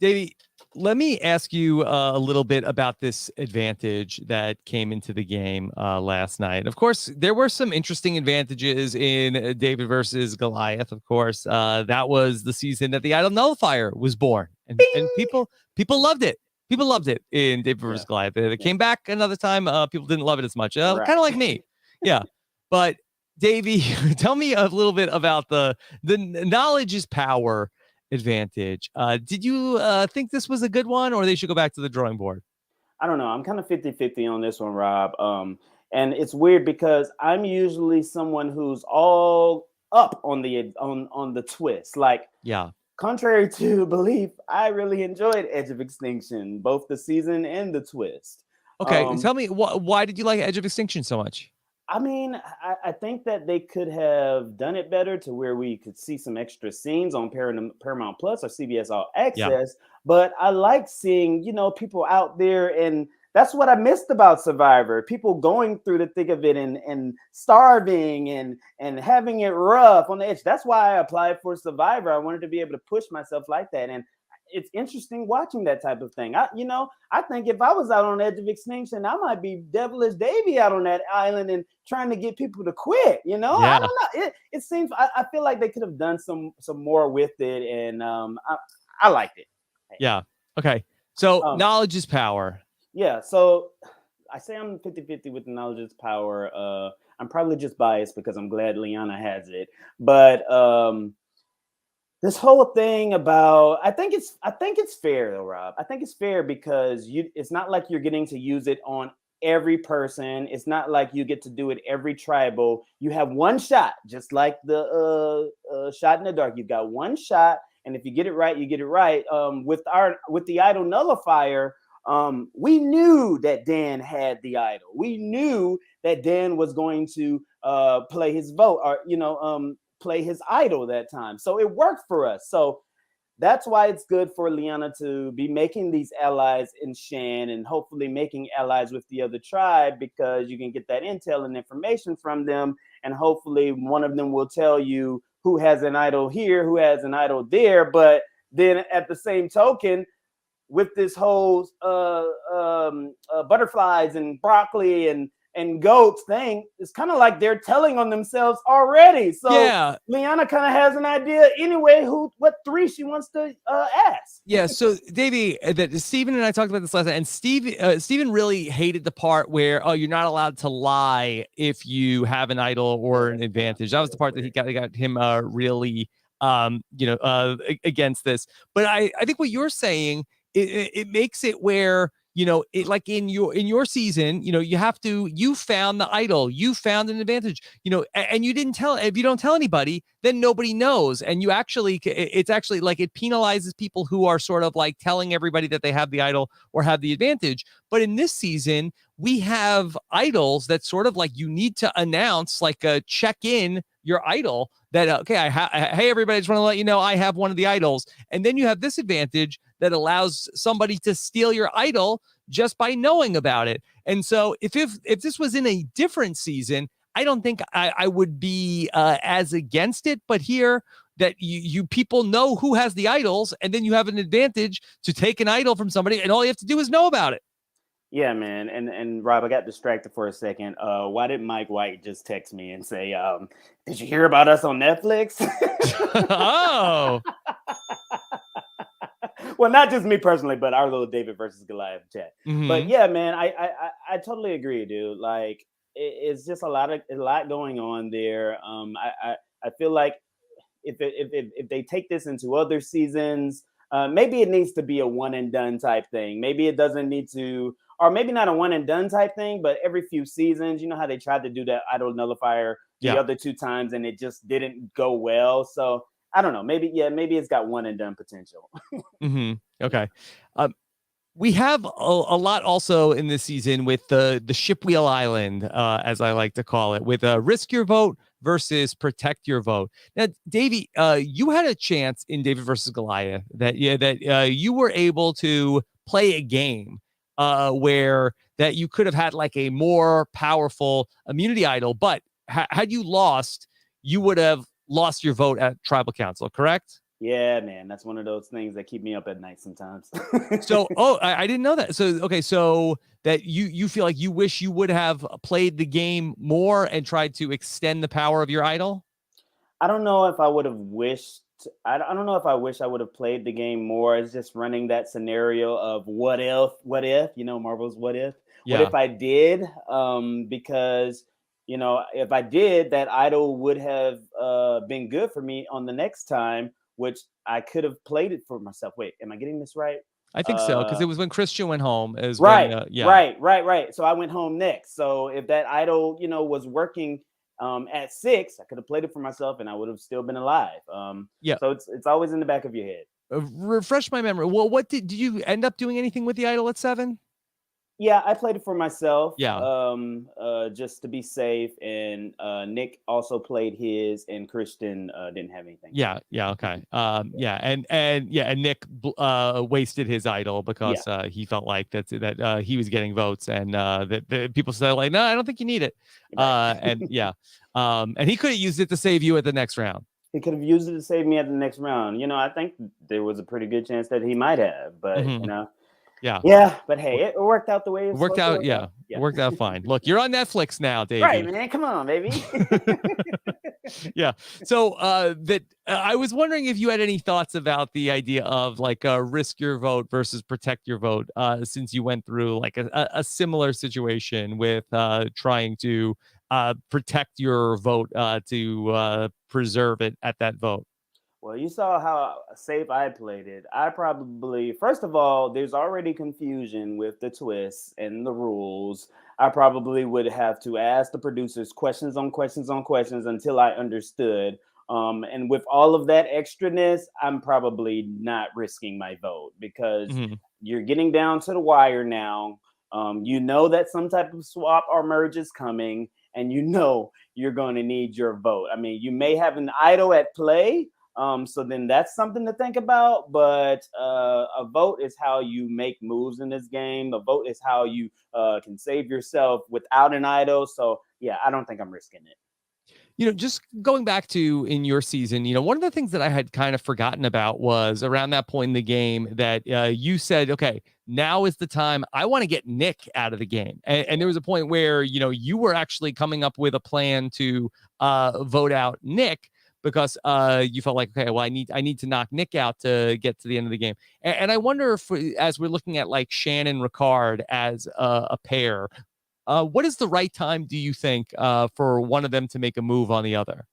A: Davie, let me ask you a little bit about this advantage that came into the game last night. Of course, there were some interesting advantages in David versus Goliath. Of course, that was the season that the Idol Nullifier was born, and people loved it. People loved it in David versus Goliath. It came back another time. People didn't love it as much. Kind of like me. Yeah. But Davie, tell me a little bit about the knowledge is power advantage. Did you think this was a good one, or they should go back to the drawing board?
C: I don't know. I'm kind of 50-50 on this one, Rob. And it's weird because I'm usually someone who's all up on the twist. Like, contrary to belief, I really enjoyed Edge of Extinction, both the season and the twist.
A: Okay, tell me why did you like Edge of Extinction so much?
C: I mean, I think that they could have done it better to where we could see some extra scenes on Paramount Plus or CBS All Access. But I like seeing, people out there, and that's what I missed about Survivor. People going through the thick of it and starving and having it rough on the edge. That's why I applied for Survivor. I wanted to be able to push myself like that. And it's interesting watching that type of thing. I think if I was out on Edge of Extinction, I might be devilish Davie out on that island and trying to get people to quit. I don't know. It seems I feel like they could have done some more with it, and I liked it.
A: Yeah. Okay. So knowledge is power.
C: Yeah. So I say I'm 50-50 with the knowledge is power. I'm probably just biased because I'm glad Liana has it. But this whole thing about I think it's fair though, Rob. I think it's fair because it's not like you're getting to use it on every person. It's not like you get to do it every tribal. You have one shot, just like the shot in the dark. You've got one shot, and if you get it right, you get it right. With the idol nullifier, we knew that Dan had the idol. We knew that Dan was going to play his vote, or play his idol that time. So it worked for us. So that's why it's good for Liana to be making these allies in Shan and hopefully making allies with the other tribe, because you can get that intel and information from them. And hopefully one of them will tell you who has an idol here, who has an idol there. But then at the same token, with this whole butterflies and broccoli and goats thing, it's kind of like they're telling on themselves already. So yeah, Liana kind of has an idea anyway what three she wants to ask.
A: Yeah. So Davie, that Stephen and I talked about this last night, and Stephen really hated the part where you're not allowed to lie if you have an idol or an advantage. That was the part that he got him really against this. But I think what you're saying, it makes it where it, like in your season, you found the idol, you found an advantage, and you didn't tell. If you don't tell anybody, then nobody knows. And it's actually like it penalizes people who are sort of like telling everybody that they have the idol or have the advantage. But in this season, we have idols that sort of like you need to announce, like check in your idol that, okay, hey, everybody, I just want to let you know I have one of the idols. And then you have this advantage that allows somebody to steal your idol just by knowing about it. And so if this was in a different season, I don't think I would be as against it. But here that you people know who has the idols, and then you have an advantage to take an idol from somebody, and all you have to do is know about it.
C: Yeah, man. And Rob, I got distracted for a second. Why did Mike White just text me and say, did you hear about us on Netflix?
A: Oh.
C: Well, not just me personally, but our little David versus Goliath chat. Mm-hmm. But yeah, man, I totally agree, dude. Like it's just a lot going on there. I feel like if they take this into other seasons, maybe it needs to be a one and done type thing. Maybe it doesn't need to, or maybe not a one and done type thing, but every few seasons, you know how they tried to do that idol nullifier the other two times and it just didn't go well. So I don't know. Maybe it's got one and done potential.
A: Mm-hmm. Okay. We have a lot also in this season with the Shipwheel Island, as I like to call it, with risk your vote versus protect your vote. Now, Davie, you had a chance in David versus Goliath that you were able to play a game where that you could have had like a more powerful immunity idol, but had you lost, you would have lost your vote at tribal council, correct?
C: Yeah, man, that's one of those things that keep me up at night sometimes.
A: So, I didn't know that. So, okay, so that you feel like you wish you would have played the game more and tried to extend the power of your idol?
C: I don't know if I would have wished. I don't know if I wish I would have played the game more. It's just running that scenario of what if, Marvel's what if? Yeah. What if I did? Because if I did, that idol would have been good for me on the next time, which I could have played it for myself. Wait, am I getting this right?
A: I think so, because it was when Christian went home.
C: Right. So I went home next. So if that idol, was working at 6, I could have played it for myself and I would have still been alive. So it's always in the back of your head.
A: Refresh my memory. Well, what did you end up doing anything with the idol at 7?
C: Yeah, I played it for myself.
A: Yeah.
C: Just to be safe. And Nick also played his, and Christian didn't have anything.
A: Yeah. Okay. And Nick wasted his idol because he felt like that he was getting votes, and that people said like, no, I don't think you need it. Right. And he could have used it to save you at the next round.
C: He could have used it to save me at the next round. I think there was a pretty good chance that he might have, but Yeah, but hey, it worked out the way it
A: worked out. Yeah, it worked out fine. Look, you're on Netflix now, Davie.
C: Right, man. Come on, baby.
A: Yeah. So I was wondering if you had any thoughts about the idea of like risk your vote versus protect your vote, since you went through like a similar situation with trying to protect your vote to preserve it at that vote?
C: Well, you saw how safe I played it. I probably, first of all, there's already confusion with the twists and the rules. I probably would have to ask the producers questions on questions on questions until I understood. And with all of that extraness, I'm probably not risking my vote because
A: Mm-hmm.
C: you're getting down to the wire now. You know that some type of swap or merge is coming, and you know you're going to need your vote. I mean, you may have an idol at play, so then that's something to think about. But a vote is how you make moves in this game. A vote is how you can save yourself without an idol. So yeah, I don't think I'm risking it.
A: Just going back to in your season, one of the things that I had kind of forgotten about was around that point in the game that you said, okay, now is the time. I want to get Nick out of the game. And there was a point where, you were actually coming up with a plan to vote out Nick because you felt like, okay, well, I need to knock Nick out to get to the end of the game. And I wonder if, as we're looking at like Shannon Ricard as a pair, what is the right time, do you think, for one of them to make a move on the other?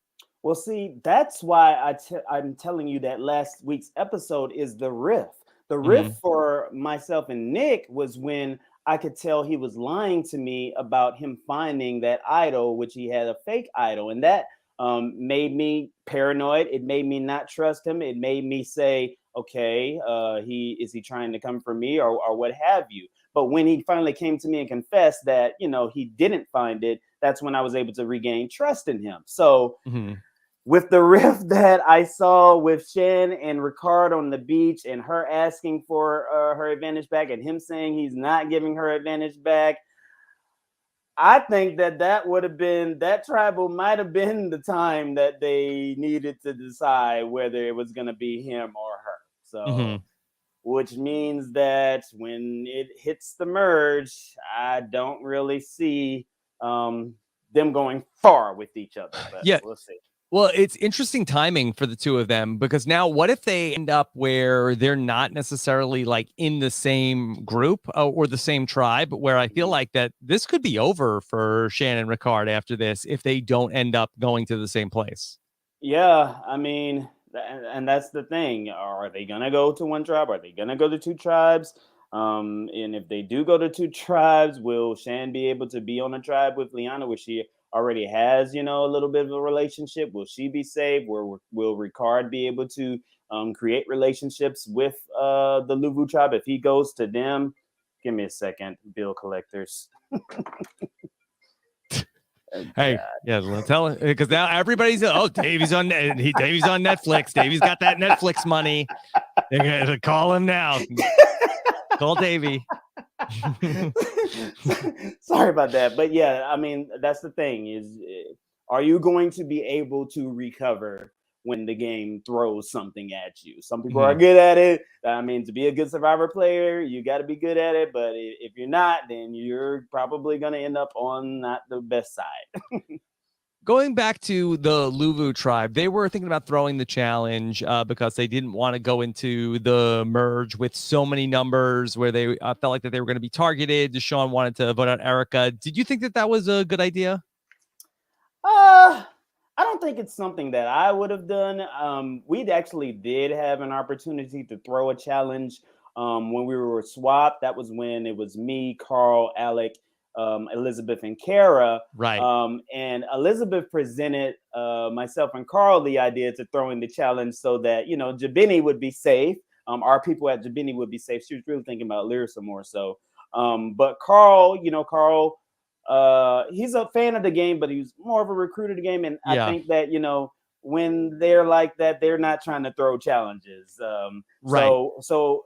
C: Well, see, that's why I'm telling you that last week's episode is the riff. The riff for myself and Nick was when I could tell he was lying to me about him finding that idol, which he had a fake idol. And that made me paranoid. It made me not trust him. It made me say, okay, he trying to come for me or what have you. But when he finally came to me and confessed that, he didn't find it, that's when I was able to regain trust in him. So with the riff that I saw with Shen and Ricard on the beach and her asking for her advantage back and him saying he's not giving her advantage back, I think that tribal might have been the time that they needed to decide whether it was going to be him or her. So, which means that when it hits the merge, I don't really see them going far with each other, but
A: Yeah.
C: we'll see.
A: Well, it's interesting timing for the two of them because now what if they end up where they're not necessarily like in the same group or the same tribe, where I feel like that this could be over for Shannon Ricard after this if they don't end up going to the same place.
C: Yeah, I mean, and that's the thing. Are they gonna go to one tribe? Are they gonna go to two tribes? And if they do go to two tribes, will Shan be able to be on a tribe with Liana, which she already has, a little bit of a relationship? Will she be saved? Will Ricard be able to create relationships with the Luvu tribe if he goes to them? Give me a second, bill collectors.
A: Hey, yeah, tell him because now everybody's Davie's on Netflix. Davie's got that Netflix money. They're gonna call him now. Call Davie.
C: Sorry about that, but yeah, I mean that's the thing is, are you going to be able to recover when the game throws something at you? Some people are good at it. I mean, to be a good Survivor player, you got to be good at it. But if you're not, then you're probably going to end up on not the best side.
A: Going back to the Luvu tribe, they were thinking about throwing the challenge because they didn't want to go into the merge with so many numbers where they felt like that they were going to be targeted. Deshaun wanted to vote out Erica. Did you think that that was a good idea?
C: I don't think it's something that I would have done. We actually did have an opportunity to throw a challenge when we were swapped. That was when it was me, Carl, Alec, Elizabeth, and Kara.
A: Right.
C: And Elizabeth presented myself and Carl the idea to throwing the challenge so that, Jabini would be safe. Our people at Jabini would be safe. She was really thinking about Lyrissa more so. But Carl, he's a fan of the game, but he's more of a recruiter of the game. And I think that, when they're like that, they're not trying to throw challenges.
A: Right.
C: So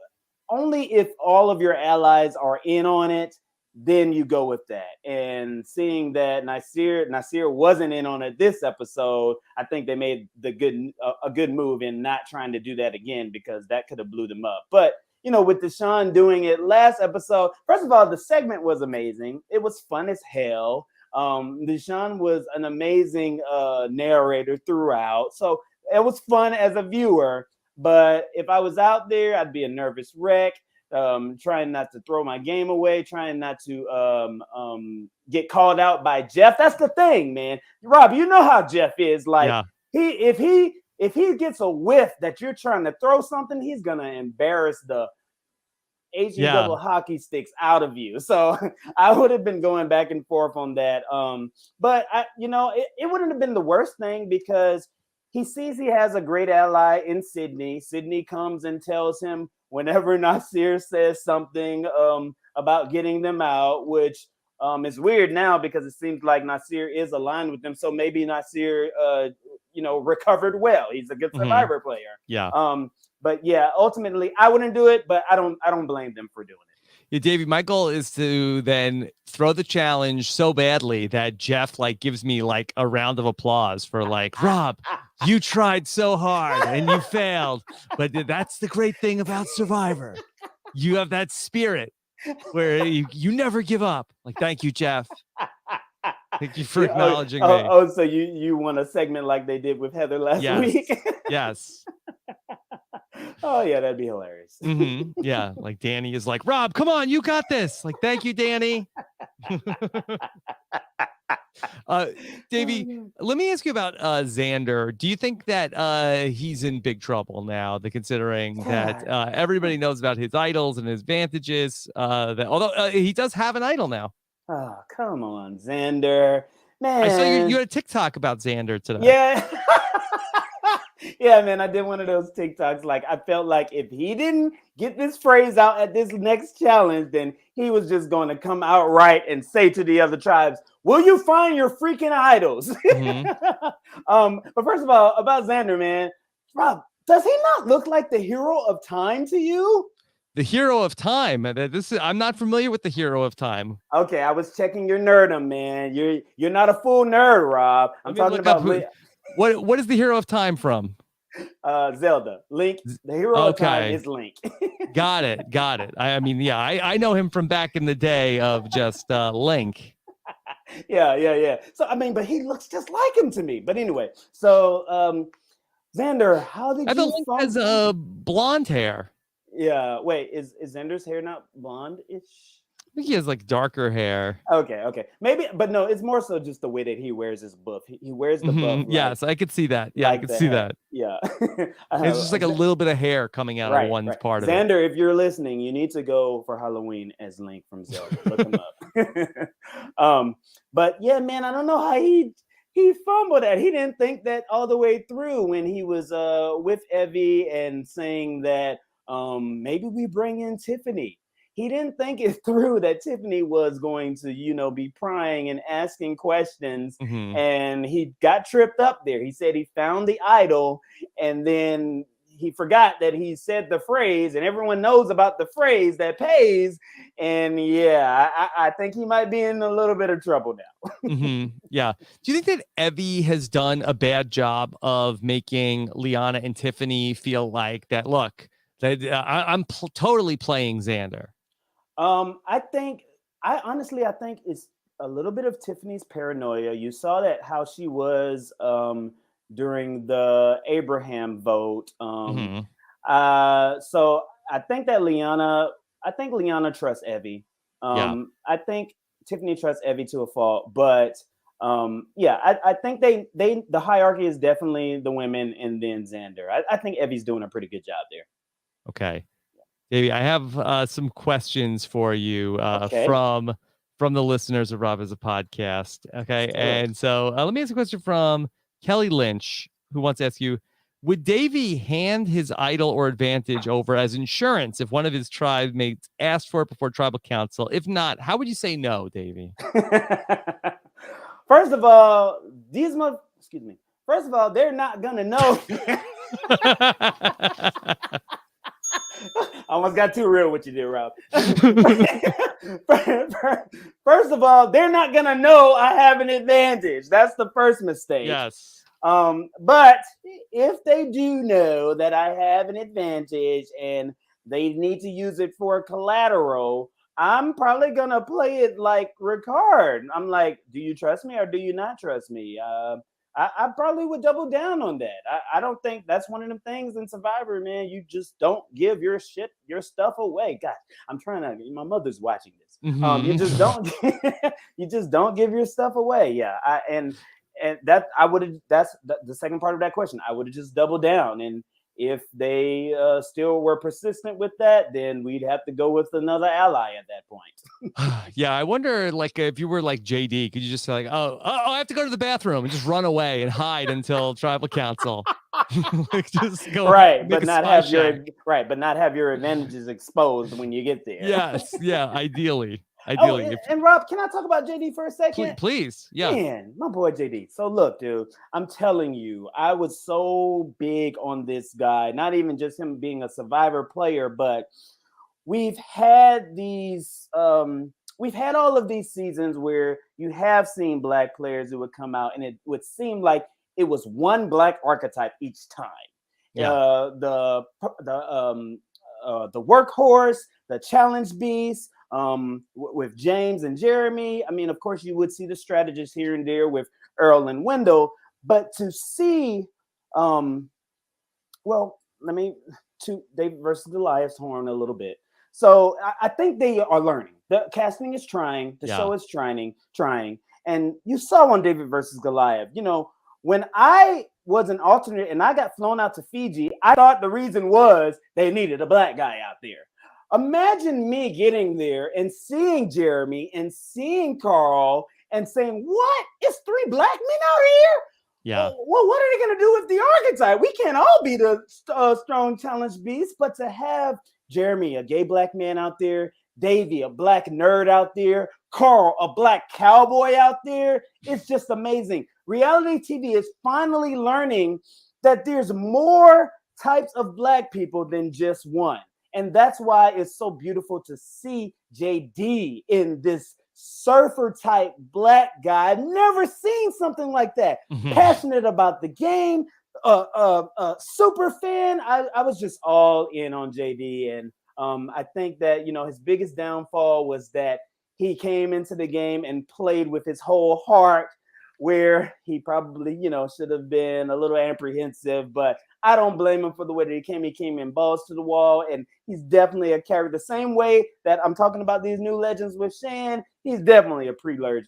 C: only if all of your allies are in on it, then you go with that. And seeing that Nasir wasn't in on it this episode, I think they made a good move in not trying to do that again, because that could have blew them up. But with Deshaun doing it last episode, first of all, the segment was amazing. It was fun as hell. Deshaun was an amazing narrator throughout. So it was fun as a viewer. But if I was out there, I'd be a nervous wreck. trying not to throw my game away, trying not to get called out by Jeff. That's the thing, man. Rob, you know how Jeff is. Like
A: Yeah.
C: if he gets a whiff that you're trying to throw something, he's gonna embarrass the Asian double hockey sticks out of you. So I would have been going back and forth on that. But it wouldn't have been the worst thing because he sees he has a great ally in Sydney. Sydney comes and tells him whenever Nasir says something about getting them out, which is weird now because it seems like Nasir is aligned with them. So maybe Nasir, recovered well. He's a good Survivor player.
A: Yeah.
C: But yeah, ultimately, I wouldn't do it, but I don't blame them for doing it.
A: Yeah, Davey, my goal is to then throw the challenge so badly that Jeff gives me a round of applause for Rob, you tried so hard and you failed. But that's the great thing about Survivor. You have that spirit where you never give up. Thank you, Jeff. Thank you for acknowledging me.
C: Oh, so you want a segment like they did with Heather last week?
A: Yes.
C: Oh yeah, that'd be hilarious.
A: Yeah, Danny is Rob, come on, you got this. Thank you, Danny. Davey, let me ask you about Xander. Do you think that he's in big trouble now? Considering that everybody knows about his idols and his advantages. Although he does have an idol now.
C: Oh, come on, Xander, man.
A: I saw you had a TikTok about Xander today.
C: Yeah. Yeah, man, I did one of those TikToks. I felt like if he didn't get this phrase out at this next challenge, then he was just going to come outright and say to the other tribes, will you find your freaking idols? But first of all, about Xander, man, Rob, does he not look like the hero of time to you?
A: The hero of time. I'm not familiar with the hero of time.
C: Okay, I was checking your nerdum, man. You're not a full nerd, Rob. I'm talking about
A: what is the hero of time from?
C: Zelda. Link. The hero of time is Link.
A: Got it. I know him from back in the day of just Link.
C: Yeah. So but he looks just like him to me. But anyway, so Xander, how did you
A: Link has blonde hair?
C: Yeah. Wait, is Xander's hair not blonde-ish?
A: I think he has darker hair.
C: Okay. Maybe, but no, it's more so just the way that he wears his buff. He wears the buff.
A: Yes, I could see that. Yeah, I could see that.
C: Yeah.
A: It's just a little bit of hair coming out of one part of it.
C: Xander, if you're listening, you need to go for Halloween as Link from Zelda. Look him up. But yeah, man, I don't know how he fumbled that. He didn't think that all the way through when he was with Evie and saying that maybe we bring in Tiffany. He didn't think it through that Tiffany was going to, be prying and asking questions. And he got tripped up there. He said he found the idol and then he forgot that he said the phrase and everyone knows about the phrase that pays. And yeah, I think he might be in a little bit of trouble now.
A: Yeah. Do you think that Evie has done a bad job of making Liana and Tiffany feel like that? Look, I'm totally playing Xander.
C: I think it's a little bit of Tiffany's paranoia. You saw that how she was during the Abraham vote. So I think that Liana trusts Evie. I think Tiffany trusts Evie to a fault, but I think the hierarchy is definitely the women and then Xander. I think Evie's doing a pretty good job there.
A: Okay. Davey, I have some questions for you from the listeners of Rob as a Podcast. Okay. And so let me ask a question from Kelly Lynch, who wants to ask you, would Davey hand his idol or advantage over as insurance if one of his tribe mates asked for it before tribal council? If not, how would you say no, Davey?
C: First of all, they're not going to know. I almost got too real with you there, Rob. First of all, they're not going to know I have an advantage. That's the first mistake.
A: Yes.
C: But if they do know that I have an advantage and they need to use it for collateral, I'm probably going to play it like Ricard. I'm like, do you trust me or do you not trust me? I probably would double down on that. I don't think that's one of them things in Survivor, man. You just don't give your stuff away. God, I'm trying to. My mother's watching this. You just don't. You just don't give your stuff away. Yeah, and that I would have. That's the second part of that question. I would have just doubled down, and if they still were persistent with that, then we'd have to go with another ally at that point.
A: Yeah, I wonder, like, if you were like JD, could you just say, like, oh, I have to go to the bathroom and just run away and hide until tribal council? Like, just go
C: but not have your advantages exposed when you get there.
A: Yes, yeah, ideally.
C: Oh, and Rob, can I talk about JD for a second?
A: Please, yeah.
C: Man, my boy JD. So look, dude, I'm telling you, I was so big on this guy. Not even just him being a Survivor player, but we've had all of these seasons where you have seen Black players who would come out, and it would seem like it was one Black archetype each time.
A: Yeah.
C: The workhorse, the challenge beast. With James and Jeremy, I mean, of course, you would see the strategists here and there with Earl and Wendell, but to see, to David versus Goliath's horn a little bit. So I think they are learning. The casting is trying, the show is trying, and you saw on David versus Goliath, you know, when I was an alternate and I got flown out to Fiji, I thought the reason was they needed a Black guy out there. Imagine me getting there and seeing Jeremy and seeing Carl and saying, what? It's 3 Black men out here?
A: Yeah.
C: Well, what are they going to do with the archetype? We can't all be the strong challenge beast, but to have Jeremy, a gay Black man out there, Davie, a Black nerd out there, Carl, a Black cowboy out there, it's just amazing. Reality TV is finally learning that there's more types of Black people than just one. And that's why it's so beautiful to see JD in this surfer type Black guy. I've never seen something like that. Passionate about the game, super fan. I was just all in on JD. And I think that, you know, his biggest downfall was that he came into the game and played with his whole heart, where he probably, you know, should have been a little apprehensive, but I don't blame him for the way that he came. He came in balls to the wall, and he's definitely a character. The same way that I'm talking about these new legends with Shan, he's definitely a pre-merge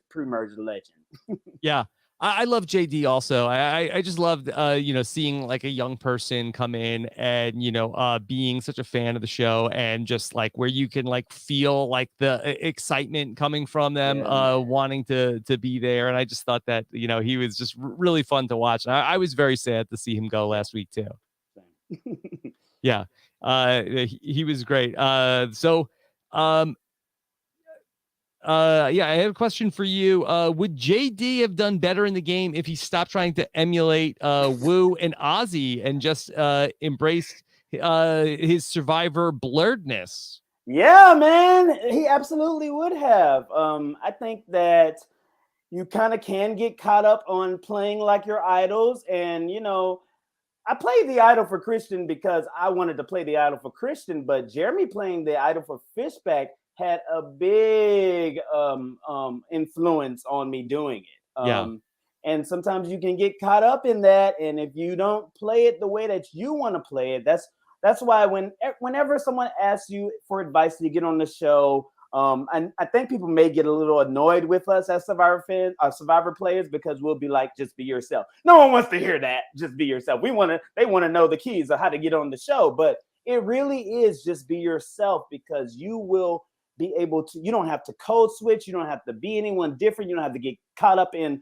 C: legend.
A: Yeah. I love JD also. I just loved, you know, seeing like a young person come in and, you know, being such a fan of the show, and just like where you can like feel like the excitement coming from them, wanting to be there. And I just thought that, you know, he was just really fun to watch. And I was very sad to see him go last week too. Yeah. He was great. Yeah, I have a question for you. Would JD have done better in the game if he stopped trying to emulate Wu and Ozzy and just embraced his Survivor blurredness?
C: Yeah, man, he absolutely would have. I think that you kind of can get caught up on playing like your idols. And, you know, I played the idol for Christian because I wanted to play the idol for Christian, but Jeremy playing the idol for Fishback had a big influence on me doing it. And sometimes you can get caught up in that, and if you don't play it the way that you want to play it, that's why whenever someone asks you for advice to get on the show, and I think people may get a little annoyed with us as Survivor fans, Survivor players, because we'll be like, just be yourself. No one wants to hear that. Just be yourself. They want to know the keys of how to get on the show, but it really is just be yourself, because you will be able to, you don't have to code switch. You don't have to be anyone different. You don't have to get caught up in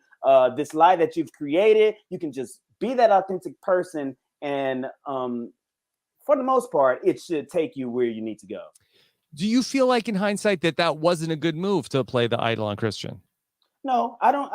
C: this lie that you've created. You can just be that authentic person. And for the most part, it should take you where you need to go.
A: Do you feel like in hindsight that wasn't a good move to play the idol on Christian?
C: No, I don't.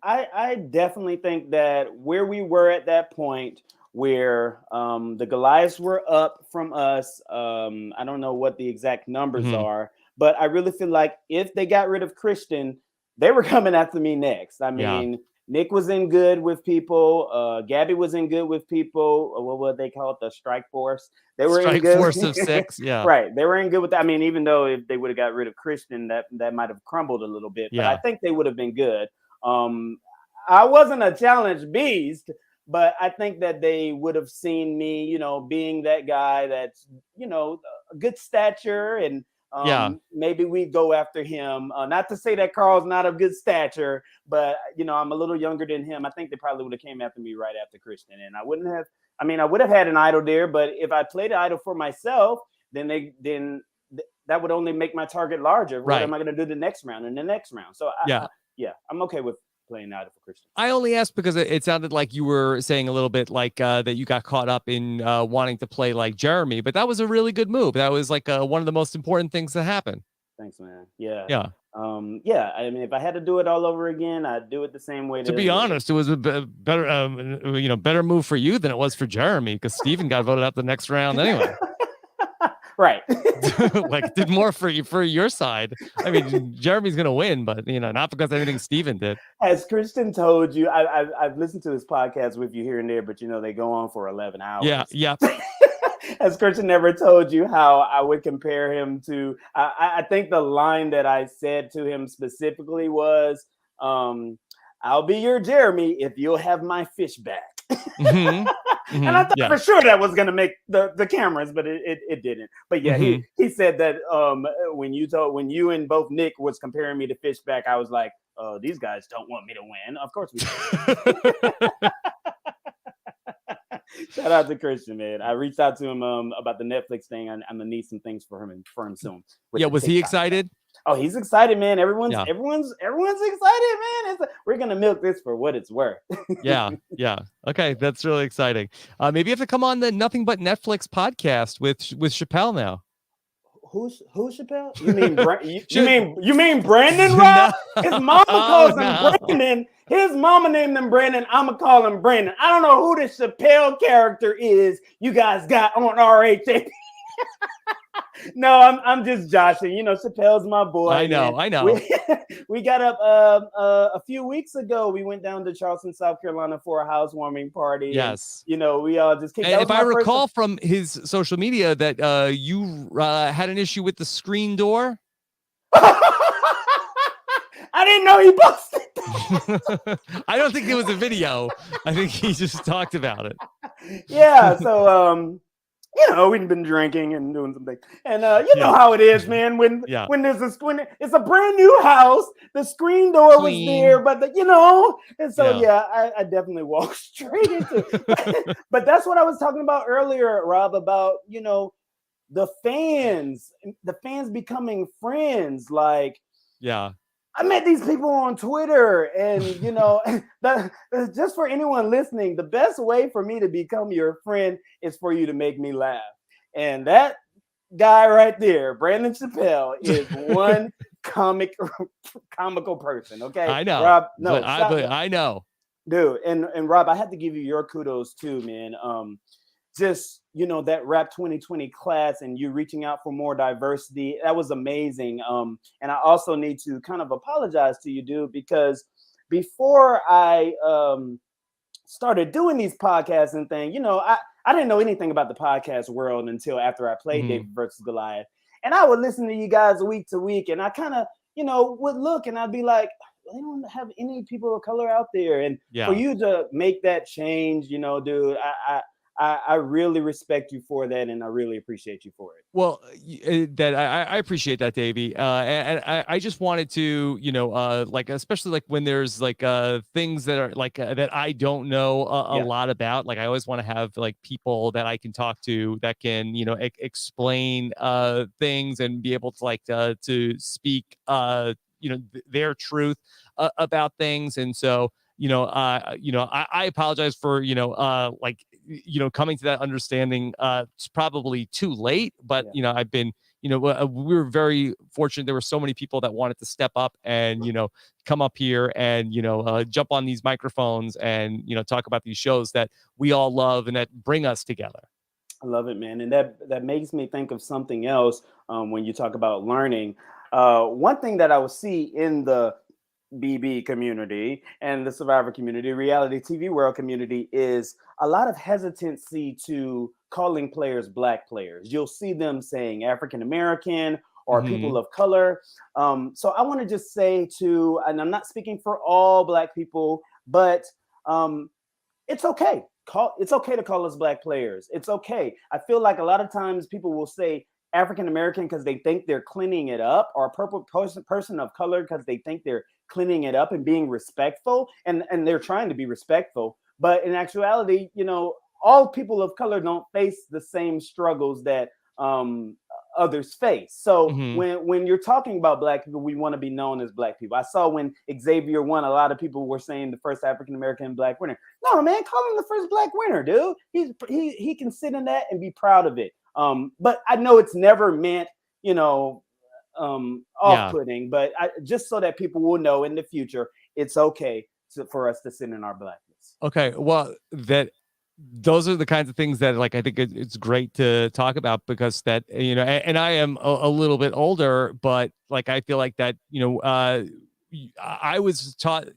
C: I definitely think that where we were at that point, where the Goliaths were up from us, I don't know what the exact numbers are, but I really feel like if they got rid of Christian, they were coming after me next. I mean, Nick was in good with people. Gabby was in good with people. What would they call it? The strike force. They were
A: strike
C: in good
A: force of 6. Yeah,
C: right. They were in good with that. I mean, even though if they would have got rid of Christian, that might have crumbled a little bit. But I think they would have been good. I wasn't a challenged beast, but I think that they would have seen me, being that guy that's, a good stature, and
A: Yeah.
C: maybe we go after him. Not to say that Carl's not of good stature, but I'm a little younger than him. I think they probably would have came after me right after Christian, and I wouldn't have. I mean, I would have had an idol there, but if I played an idol for myself, then that would only make my target larger. What
A: Right.
C: am I going to do the next round and the next round? So
A: Yeah.
C: I'm okay with playing idol for Christian.
A: I only asked because it sounded like you were saying a little bit like that you got caught up in wanting to play like Jeremy, but that was a really good move. That was like one of the most important things that happened.
C: Thanks, man. Yeah.
A: Yeah.
C: Yeah. I mean, if I had to do it all over again, I'd do it the same way.
A: To be honest, it was a better, better move for you than it was for Jeremy, because Steven got voted out the next round anyway.
C: Right.
A: Like, did more for your side. I mean, Jeremy's gonna win, but not because of anything Steven did.
C: Has Christian told you? I've listened to his podcast with you here and there, but they go on for 11 hours.
A: Yeah.
C: Has Christian never told you how I would compare him to? I think the line that I said to him specifically was, "I'll be your Jeremy if you'll have my fish back."
A: Mm-hmm. Mm-hmm.
C: And I thought for sure that was gonna make the cameras, but it didn't. But yeah, he said that when you and both Nick was comparing me to Fishback, I was like, oh, these guys don't want me to win. Of course we do. Shout out to Christian, man. I reached out to him about the Netflix thing. I'm gonna need some things for him soon.
A: Yeah, was he excited?
C: Oh, he's excited, man. Everyone's excited, man. We're gonna milk this for what it's worth.
A: Yeah. Okay, that's really exciting. Maybe you have to come on the Nothing But Netflix podcast with Chappelle now.
C: Who's Chappelle? You mean Brandon, Rob? No. His mama calls him Brandon. His mama named him Brandon. I'ma call him Brandon. I don't know who the Chappelle character is you guys got on RHAP. No, I'm just joshing. Chappelle's my boy.
A: I know.
C: We got up a few weeks ago. We went down to Charleston, South Carolina for a housewarming party.
A: Yes.
C: And, we all just kicked.
A: And if I recall from his social media that you had an issue with the screen door.
C: I didn't know he posted.
A: I don't think it was a video. I think he just talked about it.
C: Yeah. So we've been drinking and doing some things, and you know how it is, man. When it's a brand new house, the screen door was there, but and so I definitely walked straight into it. But that's what I was talking about earlier, Rob, about the fans becoming friends. Like,
A: yeah.
C: I met these people on Twitter, and just for anyone listening, the best way for me to become your friend is for you to make me laugh. And that guy right there, Brandon Chappelle, is one comical person. Okay,
A: I know,
C: Rob.
A: No, I know,
C: dude. And Rob, I have to give you your kudos too, man. Just that RHAP 2020 class and you reaching out for more diversity, that was amazing. And I also need to kind of apologize to you, dude, because before I started doing these podcasts and things, I didn't know anything about the podcast world until after I played Davie versus Goliath. And I would listen to you guys week to week, and I kind of would look and I'd be like, they don't have any people of color out there. And for you to make that change, dude, I really respect you for that, and I really appreciate you for it.
A: Well, I appreciate that, Davie. And I just wanted to, especially like when there's like things that are like that I don't know a lot about. Like I always want to have like people that I can talk to that can, explain things and be able to like to speak, their truth about things. And so, I apologize for, coming to that understanding. It's probably too late, but I've been, we were very fortunate. There were so many people that wanted to step up and, come up here and, jump on these microphones and, talk about these shows that we all love and that bring us together.
C: I love it, man. And that makes me think of something else when you talk about learning. One thing that I would see in the BB community and the Survivor community, reality TV world community, is a lot of hesitancy to calling players Black players. You'll see them saying African American or people of color. So I want to just say and I'm not speaking for all Black people, but it's okay. It's okay to call us black players. It's okay. I feel like a lot of times people will say African American because they think they're cleaning it up, or a purple person of color because they think they're cleaning it up and being respectful, and they're trying to be respectful. But in actuality, all people of color don't face the same struggles that others face. So
A: Mhm.
C: when you're talking about black people, we want to be known as black people. I saw when Xavier won, a lot of people were saying the first African American black winner. No, man, call him the first black winner, dude. He can sit in that and be proud of it. But I know it's never meant,
A: Yeah.
C: off-putting, but just so that people will know in the future, it's okay for us to sit in our blackness.
A: Okay. Well, those are the kinds of things that like I think it's great to talk about, because that, and I am a little bit older, but like I feel like that, I was taught,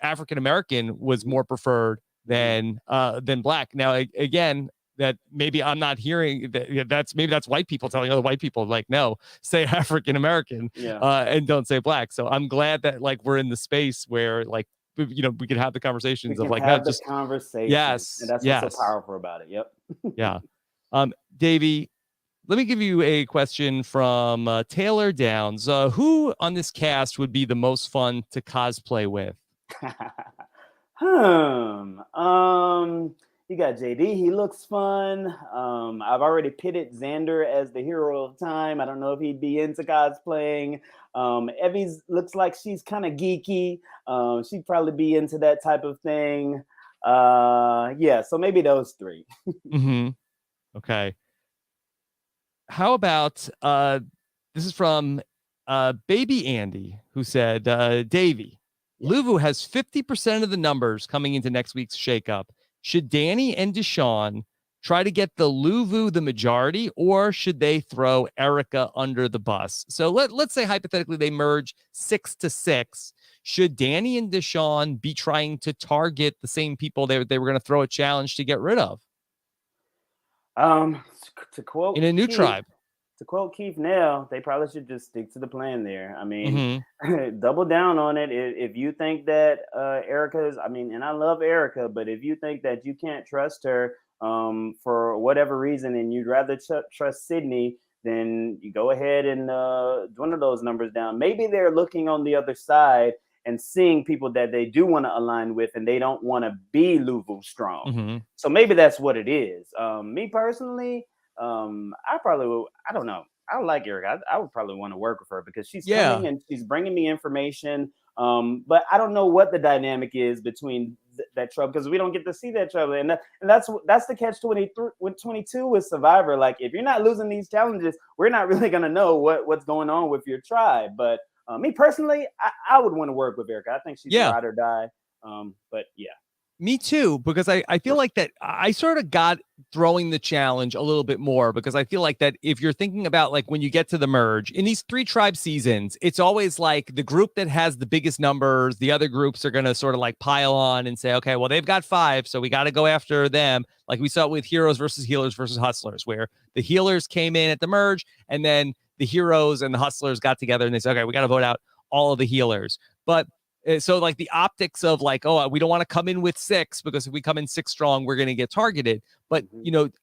A: African American was more preferred than black. Now again, that maybe I'm not hearing that, maybe that's white people telling other white people like, no, say African American,
C: Yeah.
A: and don't say black. So I'm glad that like we're in the space where like, we can have the
C: We
A: conversations of
C: can
A: like, not
C: have the
A: just
C: conversation.
A: yes,
C: And that's what's so
A: yes,
C: powerful about it. Yep.
A: yeah. Davie, let me give you a question from Taylor Downs. Who on this cast would be the most fun to cosplay with?
C: You got JD. He looks fun. I've already pitted Xander as the hero of time. I don't know if he'd be into cosplaying. Evie's looks like she's kind of geeky. She'd probably be into that type of thing. Yeah, so maybe those three.
A: Mm-hmm. Okay. How about this is from Baby Andy, who said, Davie,
C: Yeah.
A: Luvu has 50% of the numbers coming into next week's shakeup. Should Danny and Deshaun try to get the Luvu the majority, or should they throw Erica under the bus? So let's say hypothetically they merge 6-6. Should Danny and Deshaun be trying to target the same people they were going to throw a challenge to get rid of
C: To quote
A: in a new
C: Keith,
A: tribe?
C: to quote Keith now, they probably should just stick to the plan there. I mean,
A: Mm-hmm.
C: double down on it. If you think that Erica's, I mean, and I love Erica, but if you think that you can't trust her for whatever reason, and you'd rather trust Sydney, then you go ahead and dwindle those numbers down. Maybe they're looking on the other side and seeing people that they do want to align with, and they don't want to be Louisville strong.
A: Mm-hmm.
C: So maybe that's what it is. Me personally, I don't know. I like Erica. I would probably want to work with her because she's coming and she's bringing me information. But I don't know what the dynamic is between that trouble, because we don't get to see that trouble, and that's the catch 22 with Survivor. Like, if you're not losing these challenges, we're not really gonna know what's going on with your tribe. But me personally, I would want to work with Erica. I think she's ride or die. But yeah.
A: Me too, because I feel like that I sort of got throwing the challenge a little bit more, because I feel like that if you're thinking about like when you get to the merge in these 3 tribe seasons, it's always like the group that has the biggest numbers, the other groups are going to sort of like pile on and say, okay, well, they've got 5, so we got to go after them. Like we saw it with heroes versus healers versus hustlers, where the healers came in at the merge and then the heroes and the hustlers got together and they said, okay, we got to vote out all of the healers. But so like the optics of like, oh, we don't want to come in with 6, because if we come in 6 strong, we're going to get targeted. But,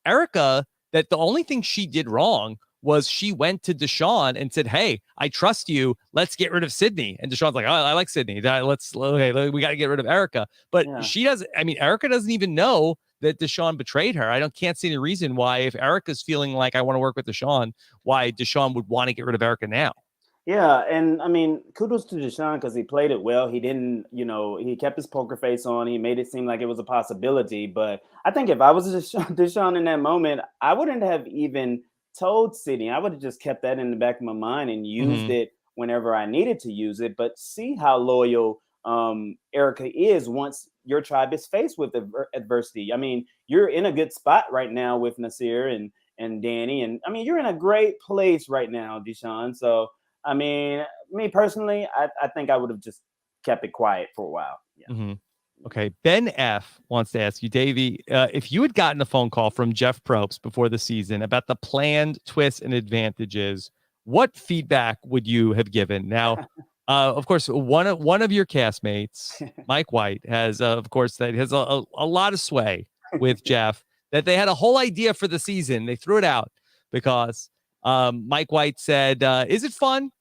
A: Erica, that the only thing she did wrong was she went to Deshaun and said, hey, I trust you. Let's get rid of Sydney. And Deshaun's like, oh, I like Sydney. We got to get rid of Erica. But Erica doesn't even know that Deshaun betrayed her. Can't see any reason why, if Erica's feeling like I want to work with Deshaun, why Deshaun would want to get rid of Erica now.
C: Yeah, and I mean, kudos to Deshaun because he played it well. He didn't, he kept his poker face on. He made it seem like it was a possibility. But I think if I was Deshaun in that moment, I wouldn't have even told Sydney. I would have just kept that in the back of my mind and used it whenever I needed to use it. But see how loyal Erica is once your tribe is faced with adversity. I mean, you're in a good spot right now with Nasir and Danny. And I mean, you're in a great place right now, Deshaun. So, I mean, me personally, I think I would have just kept it quiet for a while. Yeah.
A: Mm-hmm. Okay. Ben F wants to ask you, Davie, if you had gotten a phone call from Jeff Probst before the season about the planned twists and advantages, what feedback would you have given? Now, Of course, one of your castmates, Mike White, has of course that has a lot of sway with Jeff. That they had a whole idea for the season. They threw it out because Mike White said, "Is it fun?"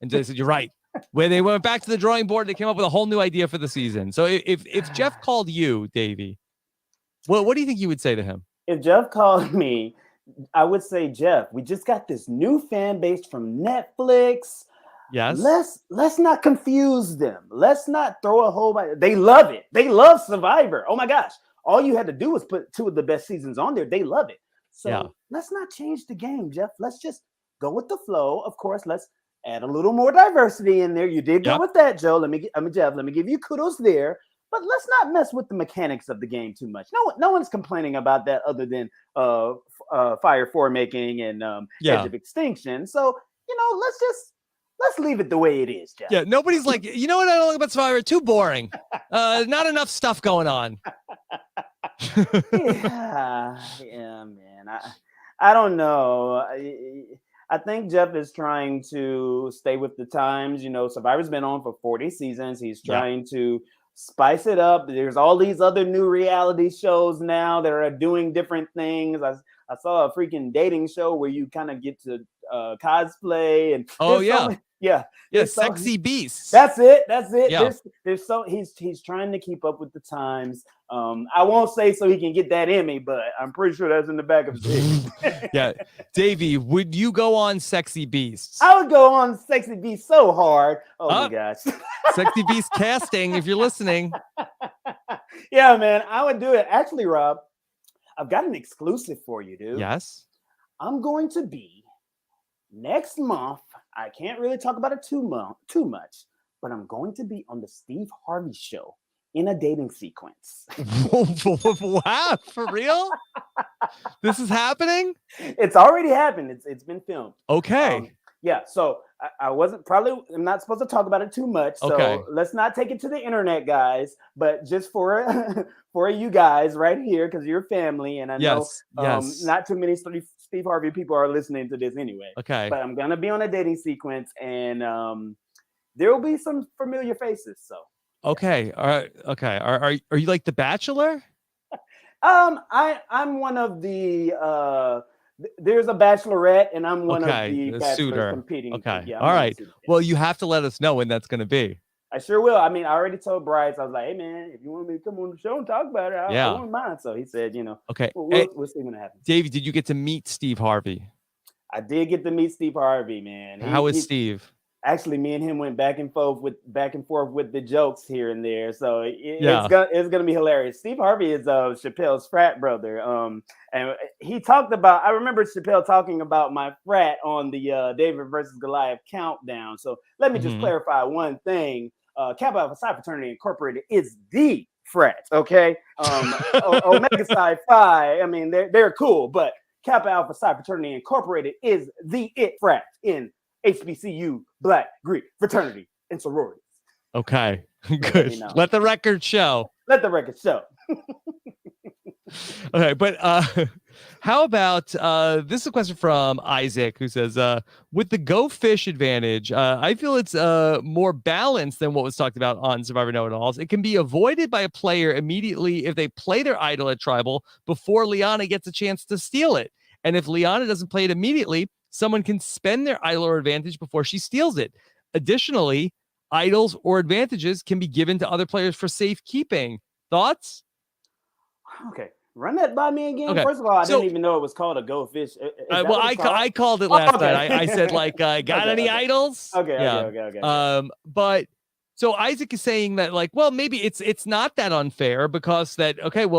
A: And they said, "You're right." When they went back to the drawing board, they came up with a whole new idea for the season. So if Jeff called you, Davie, what do you think you would say to him?
C: If Jeff called me, I would say, Jeff, we just got this new fan base from Netflix.
A: Yes.
C: Let's not confuse them. Let's not throw a whole bunch. They love it. They love Survivor. Oh my gosh. All you had to do was put 2 of the best seasons on there. They love it. So let's not change the game, Jeff. Let's just go with the flow. Of course, let's add a little more diversity in there. You did go with that, Joe. Jeff, let me give you kudos there. But let's not mess with the mechanics of the game too much. No one's complaining about that other than Fire 4 making and Edge of Extinction. So, let's leave it the way it is, Jeff.
A: Yeah, nobody's like, you know what I don't like about Survivor? Too boring. Not enough stuff going on.
C: yeah, man. I don't know. I think Jeff is trying to stay with the times. Survivor's been on for 40 seasons. He's trying to spice it up. There's all these other new reality shows now that are doing different things. I saw a freaking dating show where you kind of get to cosplay and
A: Sexy Beasts.
C: That's it.
A: Yeah.
C: There's he's trying to keep up with the times. I won't say so he can get that Emmy, but I'm pretty sure that's in the back of his head.
A: Yeah. Davie, would you go on Sexy Beasts?
C: I would go on Sexy Beasts so hard. Oh my gosh.
A: Sexy Beast casting, if you're listening.
C: Yeah, man, I would do it. Actually, Rob, I've got an exclusive for you, dude.
A: Yes.
C: I'm going to be next month. I can't really talk about it too much, but I'm going to be on the Steve Harvey show in a dating sequence.
A: Wow, for real? This is happening?
C: It's already happened. It's been filmed.
A: Okay.
C: So I'm not supposed to talk about it too much. So let's not take it to the internet, guys. But just for you guys right here, because you're family, and I know not too many Steve Harvey people are listening to this anyway.
A: Okay.
C: But I'm gonna be on a dating sequence, and there will be some familiar faces. So.
A: Okay. All right. Okay. Are you like The Bachelor?
C: I'm one of the there's a bachelorette, and I'm one of the bachelors
A: suitor
C: competing.
A: Okay.
C: Yeah,
A: all right. Well, you have to let us know when that's going to be.
C: I sure will. I mean, I already told Bryce. I was like, "Hey, man, if you want me to come on the show and talk about it, I wouldn't mind." So he said,
A: okay,
C: we'll see when it happens.
A: Davie, did you get to meet Steve Harvey?
C: I did get to meet Steve Harvey, man.
A: How was Steve?
C: Actually, me and him went back and forth with the jokes here and there. So it's gonna be hilarious. Steve Harvey is Chappelle's frat brother. And he talked about. I remember Chappelle talking about my frat on the David versus Goliath countdown. So let me just clarify one thing. Kappa Alpha Psi Fraternity Incorporated is the frat. Okay, Omega Psi Phi. I mean, they're cool, but Kappa Alpha Psi Fraternity Incorporated is the it frat in HBCU, Black, Greek, fraternity, and sororities.
A: Okay, good. Let the record show. Okay, but how about this is a question from Isaac, who says, with the Go Fish advantage, I feel it's more balanced than what was talked about on Survivor Know-It-Alls. It can be avoided by a player immediately if they play their idol at Tribal before Liana gets a chance to steal it. And if Liana doesn't play it immediately, someone can spend their idol or advantage before she steals it. Additionally, idols or advantages can be given to other players for safekeeping. Thoughts?
C: Okay. Run that by me again.
A: Okay.
C: First of all, I didn't even know it was called a Go Fish.
A: I called it last night. I said, got any idols?
C: Okay.
A: But so Isaac is saying that, maybe it's not that unfair because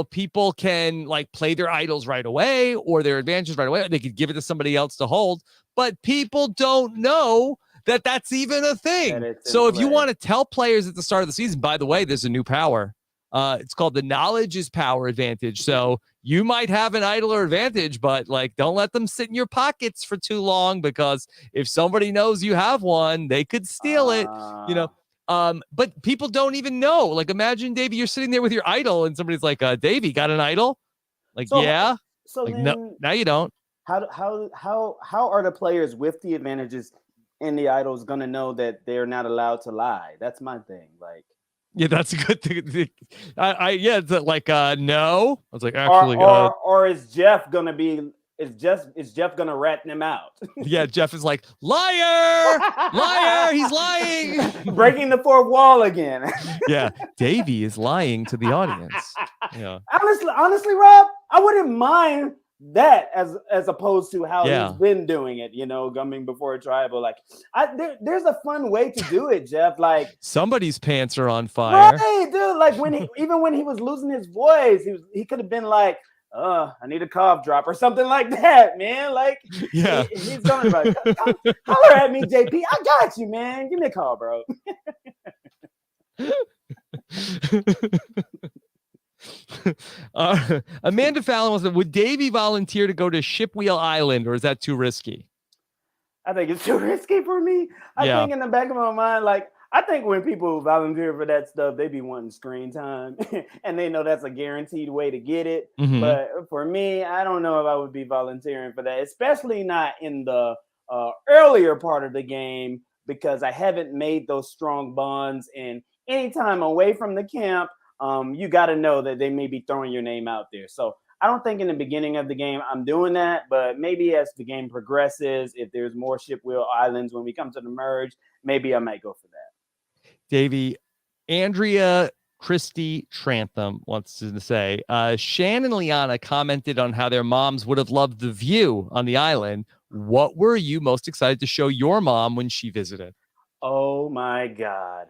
A: people can play their idols right away or their advantages right away. They could give it to somebody else to hold, but people don't know that that's even a thing. So if you want to tell players at the start of the season, by the way, there's a new power. It's called the knowledge is power advantage. So you might have an idol or advantage, but don't let them sit in your pockets for too long, because if somebody knows you have one, they could steal it, but people don't even know. Imagine, Davie, you're sitting there with your idol and somebody's like, Davie, got an idol? Yeah.
C: So
A: no, now you don't.
C: How are the players with the advantages in the idol is gonna know that they're not allowed to lie. That's my thing. Like,
A: Yeah, that's a good thing. Yeah, it's like no. I was like,
C: or
A: actually,
C: or is Jeff gonna be? Is Jeff gonna rat them out?
A: yeah, Jeff is like, liar, liar, he's lying.
C: Breaking the fourth wall again.
A: Yeah, Davie is lying to the audience. Yeah,
C: Honestly, Rob, I wouldn't mind that as opposed to how
A: Yeah.
C: he's been doing it, coming before a tribal. Like, there's a fun way to do it, Jeff. Like,
A: somebody's pants are on fire.
C: right, dude. Like even when he was losing his voice, he could have been like, I need a cough drop or something like that, man. Like,
A: Yeah.
C: he's going like, holler at me, JP. I got you, man. Give me a call, bro.
A: Amanda Fallon was, would Davie volunteer to go to Shipwheel Island, or is that too risky?
C: I think it's too risky for me. I think in the back of my mind, like, I think when people volunteer for that stuff, they be wanting screen time and they know that's a guaranteed way to get it.
A: Mhm.
C: But for me, I don't know if I would be volunteering for that, especially not in the earlier part of the game, because I haven't made those strong bonds. And anytime away from the camp, you got to know that they may be throwing your name out there. So I don't think in the beginning of the game I'm doing that, but maybe as the game progresses, if there's more Shipwheel Islands when we come to the merge, maybe I might go for that.
A: Davie, Andrea Christie Trantham wants to say, Shan and Liana commented on how their moms would have loved the view on the island. What were you most excited to show your mom when she visited?
C: Oh my God.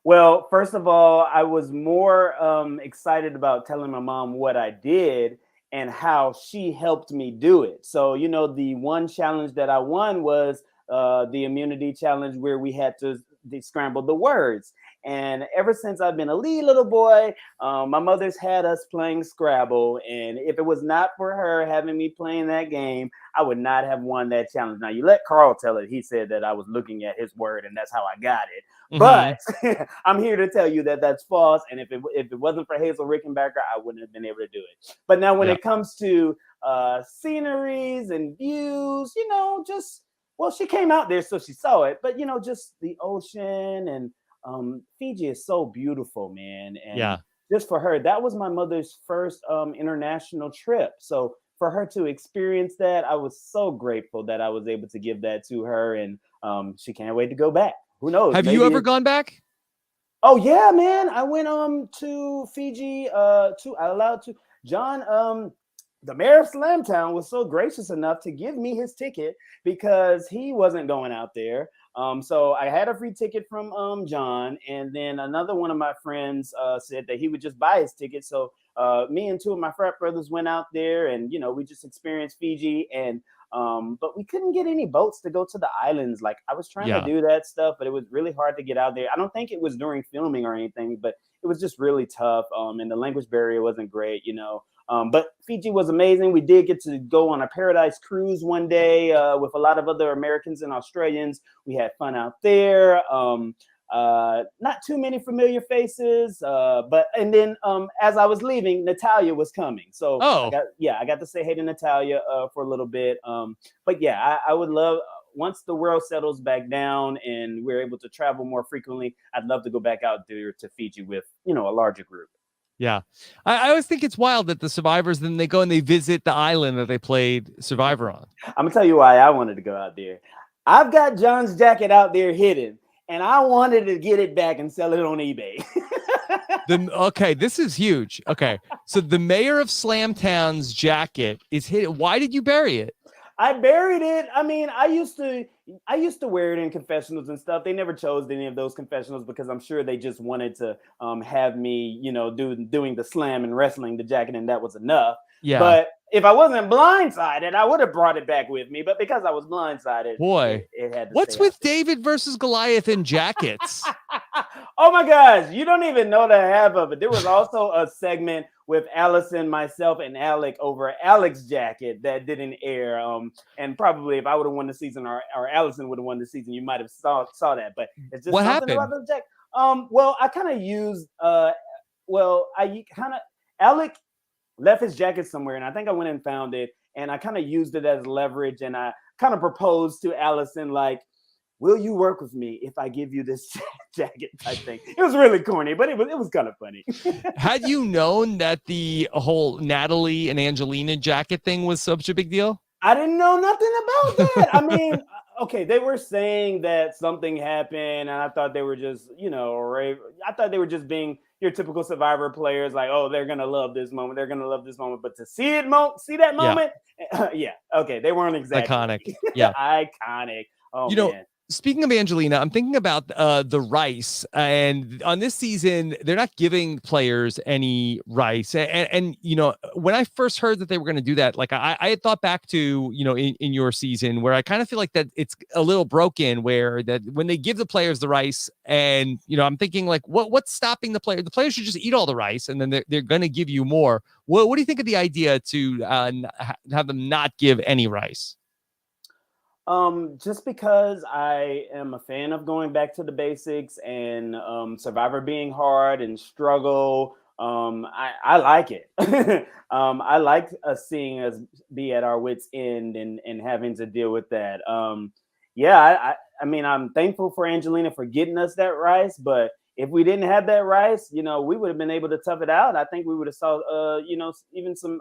C: Well, first of all, I was more excited about telling my mom what I did and how she helped me do it. So, the one challenge that I won was the immunity challenge, where we had to scramble the words. And ever since I've been a little boy, my mother's had us playing Scrabble. And if it was not for her having me playing that game, I would not have won that challenge. Now, you let Carl tell it. He said that I was looking at his word and that's how I got it. But I'm here to tell you that that's false. And if it wasn't for Hazel Rickenbacker, I wouldn't have been able to do it. But now when it comes to sceneries and views, well, she came out there, so she saw it. But, just the ocean and Fiji is so beautiful, man. And just for her, that was my mother's first international trip. So for her to experience that, I was so grateful that I was able to give that to her. And she can't wait to go back. Who knows?
A: Have you ever gone back?
C: Oh yeah, man. I went to Fiji John, the mayor of Slamtown was so gracious enough to give me his ticket because he wasn't going out there. So I had a free ticket from John, and then another one of my friends said that he would just buy his ticket. So me and two of my frat brothers went out there, and we just experienced Fiji. And but we couldn't get any boats to go to the islands. Like, I was trying to do that stuff, but it was really hard to get out there. I don't think it was during filming or anything, but it was just really tough. And the language barrier wasn't great, but Fiji was amazing. We did get to go on a paradise cruise one day with a lot of other Americans and Australians. We had fun out there. Not too many familiar faces, and then as I was leaving, Natalia was coming. So I got to say hey to Natalia for a little bit. But yeah, I would love, once the world settles back down and we're able to travel more frequently, I'd love to go back out there to Fiji with, a larger group.
A: Yeah. I always think it's wild that the survivors, then they go and they visit the island that they played Survivor on.
C: I'm gonna tell you why I wanted to go out there. I've got John's jacket out there hidden, and I wanted to get it back and sell it on eBay.
A: Okay, this is huge. Okay, so the mayor of Slamtown's jacket is hidden. Why did you bury it?
C: I buried it. I mean, I used to wear it in confessionals and stuff. They never chose any of those confessionals because I'm sure they just wanted to have me, doing the slam and wrestling the jacket, and that was enough.
A: Yeah.
C: But if I wasn't blindsided, I would have brought it back with me. But because I was blindsided,
A: boy,
C: it had to.
A: What's with David versus Goliath in jackets?
C: Oh my gosh, you don't even know the half of it. There was also a segment with Allison, myself, and Alec over Alec's jacket that didn't air. And probably if I would have won the season or Allison would have won the season, you might have saw that. But it's just
A: what
C: something
A: happened?
C: About the jacket. Well, I kind of used Alec left his jacket somewhere, and I think I went and found it, and I kind of used it as leverage, and I kind of proposed to Allison, like, will you work with me if I give you this jacket type thing. It was really corny, but it was kind of funny.
A: Had you known that the whole Natalie and Angelina jacket thing was such a big deal?
C: I didn't know nothing about that. I mean, okay, they were saying that something happened, and I thought they were just, I thought they were just being your typical Survivor players, like, oh, they're gonna love this moment, they're gonna love this moment. But to see that moment, yeah, okay, they weren't
A: Iconic.
C: exaggerating.
A: Yeah,
C: Iconic. Oh man.
A: Speaking of Angelina, I'm thinking about the rice, and on this season, they're not giving players any rice. And when I first heard that they were going to do that, like I had thought back to, in your season where I kind of feel like that it's a little broken, where that when they give the players the rice, and I'm thinking like, what's stopping the player? The players should just eat all the rice, and then they're going to give you more. What do you think of the idea to have them not give any rice?
C: Just because I am a fan of going back to the basics and Survivor being hard and struggle, I like it. I like us seeing us be at our wits' end and having to deal with that. I mean, I'm thankful for Angelina for getting us that rice, but if we didn't have that rice, we would have been able to tough it out. I think we would have saw, even some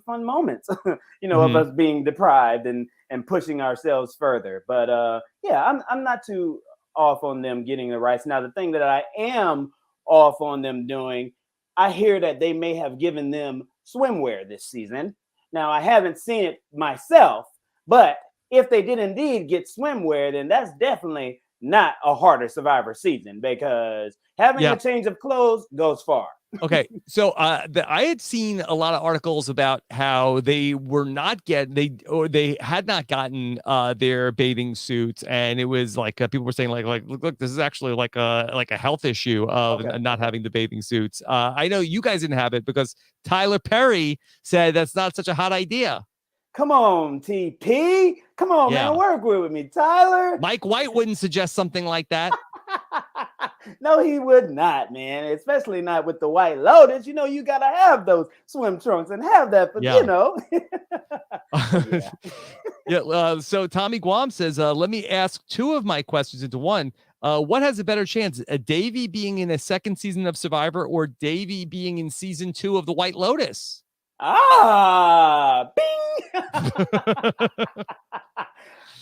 C: fun moments, of us being deprived and pushing ourselves further. But I'm not too off on them getting the rice. Now, the thing that I am off on them doing, I hear that they may have given them swimwear this season. Now, I haven't seen it myself, but if they did indeed get swimwear, then that's definitely not a harder Survivor season, because having a change of clothes goes far.
A: Okay, so I had seen a lot of articles about how they were not they had not gotten their bathing suits, and it was like people were saying like look, this is actually like a health issue of not having the bathing suits. I know you guys didn't have it because Tyler Perry said that's not such a hot idea.
C: Come on, TP. Come on, man. Work with me, Tyler.
A: Mike White wouldn't suggest something like that.
C: No, he would not, man. Especially not with the White Lotus. You got to have those swim trunks and have that,
A: So Tommy Guam says, let me ask two of my questions into one. What has a better chance, Davie being in a second season of Survivor or Davie being in season 2 of the White Lotus?
C: Bing.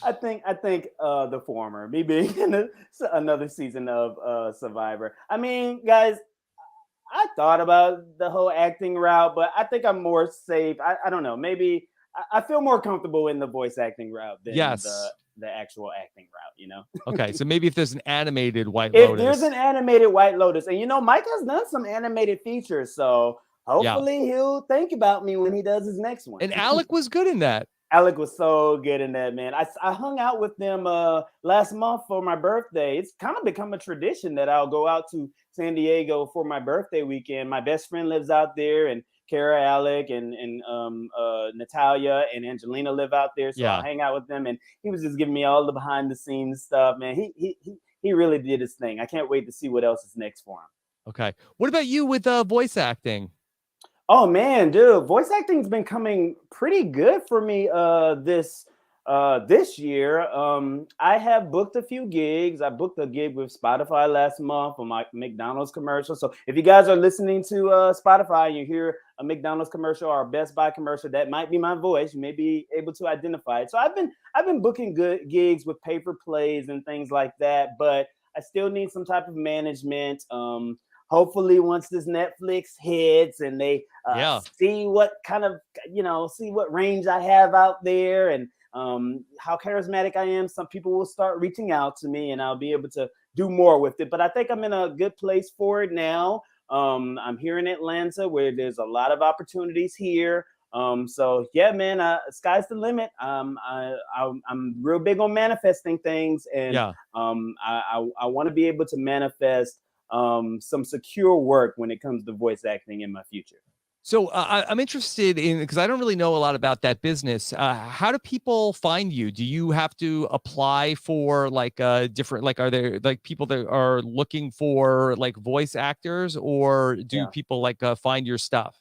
C: I think the former, me being in another season of Survivor. I mean, guys, I thought about the whole acting route, but I think I'm more safe. I don't know. Maybe I feel more comfortable in the voice acting route than the actual acting route,
A: Okay, so maybe if there's an animated White Lotus.
C: If there's an animated White Lotus, and Mike has done some animated features, so hopefully he'll think about me when he does his next one.
A: And Alec was good in that.
C: Alec was so good in that, man. I hung out with them last month for my birthday. It's kind of become a tradition that I'll go out to San Diego for my birthday weekend. My best friend lives out there, and Kara, Alec, and Natalia and Angelina live out there. So I hang out with them, and he was just giving me all the behind the scenes stuff, man. He really did his thing. I can't wait to see what else is next for him.
A: Okay. What about you with voice acting?
C: Oh man, dude, voice acting's been coming pretty good for me this year. I have booked a few gigs. I booked a gig with Spotify last month for my McDonald's commercial. So if you guys are listening to Spotify and you hear a McDonald's commercial or a Best Buy commercial, that might be my voice. You may be able to identify it. So I've been booking good gigs with paper plays and things like that, but I still need some type of management. Hopefully once this Netflix hits and they see what kind of, see what range I have out there and how charismatic I am, some people will start reaching out to me and I'll be able to do more with it. But I think I'm in a good place for it now. I'm here in Atlanta where there's a lot of opportunities here. So yeah, man, sky's the limit. I'm real big on manifesting things, and I want to be able to manifest some secure work when it comes to voice acting in my future.
A: So I'm interested in, because I don't really know a lot about that business. How do people find you? Do you have to apply for like different, like, are there like people that are looking for like voice actors, or do people like find your stuff?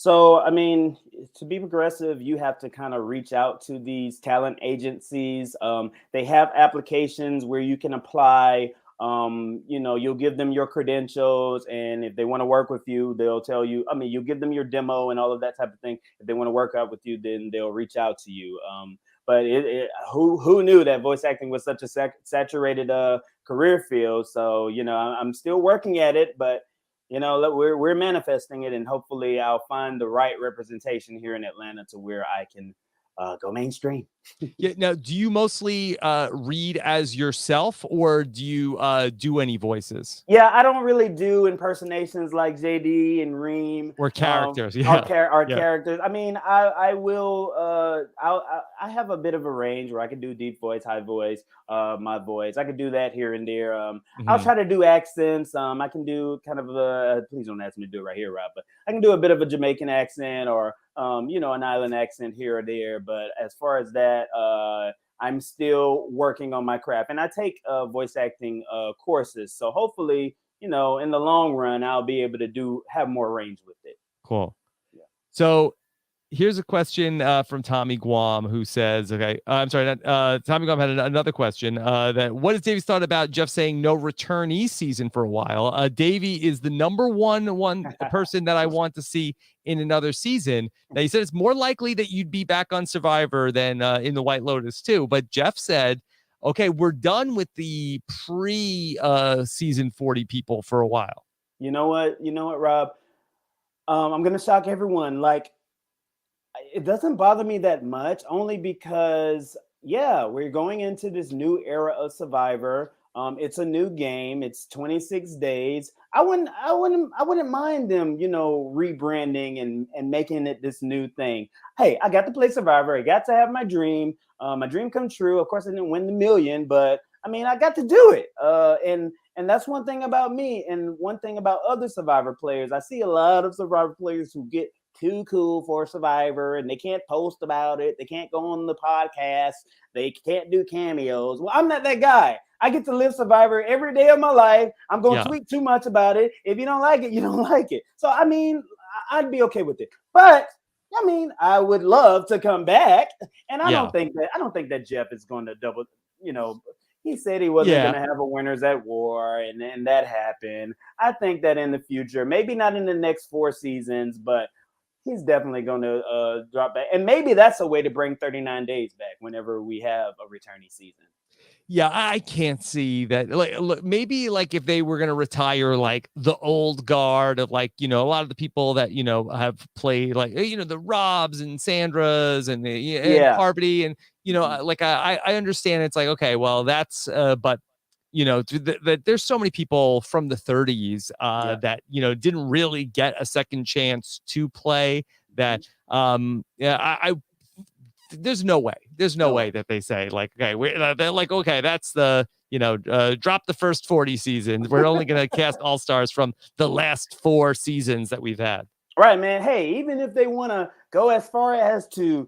C: So, I mean, to be progressive, you have to kind of reach out to these talent agencies. They have applications where you can apply. You'll give them your credentials, and if they want to work with you, they'll tell you. I mean, you give them your demo and all of that type of thing. If they want to work out with you, then they'll reach out to you. But who knew that voice acting was such a saturated career field? So I'm still working at it, but we're manifesting it, and hopefully I'll find the right representation here in Atlanta to where I can go mainstream.
A: Yeah. Now, do you mostly read as yourself, or do you do any voices
C: Yeah, I don't really do impersonations like JD and Reem.
A: or characters?
C: Our,
A: Yeah.
C: our
A: Yeah.
C: characters. I mean, I will. I have a bit of a range where I can do deep voice, high voice, my voice. I can do that here and there. I'll
A: Mhm.
C: try to do accents. I can do kind of a. Please don't ask me to do it right here, Rob. But I can do a bit of a Jamaican accent or an island accent here or there. But as far as that, I'm still working on my craft, and I take voice acting courses. So hopefully, in the long run, I'll be able to have more range with it.
A: Cool.
C: Yeah.
A: So here's a question from Tommy Guam, who says, okay, I'm sorry, Tommy Guam had another question that what has Davey thought about Jeff saying no returnee season for a while? Davey is the number one person that I want to see in another season. Now, he said it's more likely that you'd be back on Survivor than in the White Lotus too. But Jeff said, okay, we're done with the season 40 people for a while.
C: You know what, Rob? I'm gonna shock everyone. Like, it doesn't bother me that much, only because we're going into this new era of Survivor. It's a new game. It's 26 days. I wouldn't mind them, rebranding and making it this new thing. Hey, I got to play Survivor. I got to have my dream. My dream come true. Of course, I didn't win the million, but I mean, I got to do it. And that's one thing about me, and one thing about other Survivor players. I see a lot of Survivor players who get too cool for Survivor, and they can't post about it. They can't go on the podcast. They can't do cameos. Well, I'm not that guy. I get to live Survivor every day of my life. I'm going to tweet too much about it. If you don't like it, you don't like it. So, I mean, I'd be okay with it. But I mean, I would love to come back. And I don't think that Jeff is going to double, he said he wasn't going to have a Winners at War, and that happened. I think that in the future, maybe not in the next 4 seasons, but he's definitely going to drop back. And maybe that's a way to bring 39 days back whenever we have a returning season.
A: Yeah, I can't see that. Like, look, maybe like if they were going to retire like the old guard of like, a lot of the people that, have played like, the Robs and Sandras and Harvey and, like I understand it's like, okay, well, that's but there's so many people from the 30s that didn't really get a second chance to play that I there's no way that they say like, okay, they're like, okay, that's the drop the first 40 seasons, we're only going to cast all-stars from the last 4 seasons that we've had.
C: Right, man. Hey, even if they want to go as far as to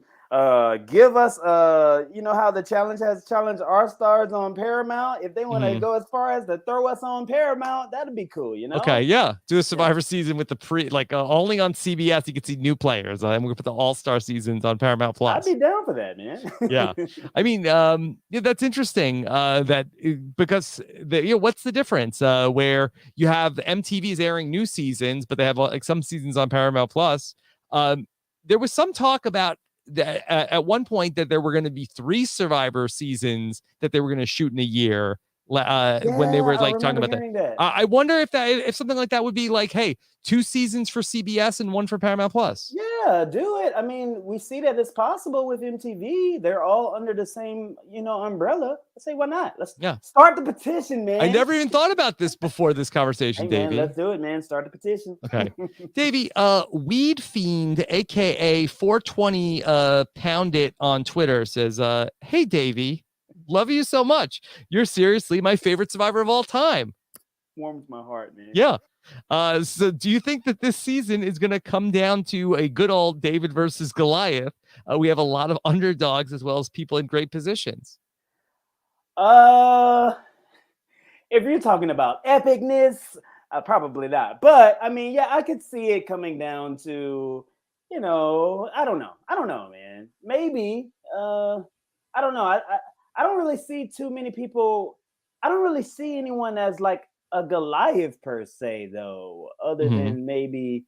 C: give us how the challenge has challenged our stars on Paramount, if they want to go as far as to throw us on Paramount, that'd be cool.
A: Okay, yeah, do a Survivor season with the only on CBS you can see new players, and we're gonna put the all-star seasons on Paramount Plus.
C: I'd be down for that, man.
A: Yeah, I mean, that's interesting because what's the difference where you have MTV is airing new seasons, but they have like some seasons on Paramount Plus. There was some talk about at one point that there were going to be 3 Survivor seasons that they were going to shoot in a year when they were like talking about that. I wonder if something like that would be like, hey, 2 seasons for CBS and 1 for Paramount Plus.
C: Yeah, do it. I mean, we see that it's possible with MTV. They're all under the same, umbrella. I say, why not? Let's start the petition, man.
A: I never even thought about this before this conversation,
C: hey, man,
A: Davey.
C: let's do it, man. Start the petition.
A: Okay. Davey, Weed Fiend, aka 420 Pound It on Twitter says, hey, Davey, love you so much. You're seriously my favorite Survivor of all time.
C: Warms my heart, man.
A: Yeah. So do you think that this season is going to come down to a good old David versus Goliath? We have a lot of underdogs as well as people in great positions.
C: If you're talking about epicness, probably not. But I mean, I could see it coming down to, I don't know, man. Maybe. I don't know. I don't really see too many people. I don't really see anyone as like a Goliath per se, though, other
A: Mhm.
C: than maybe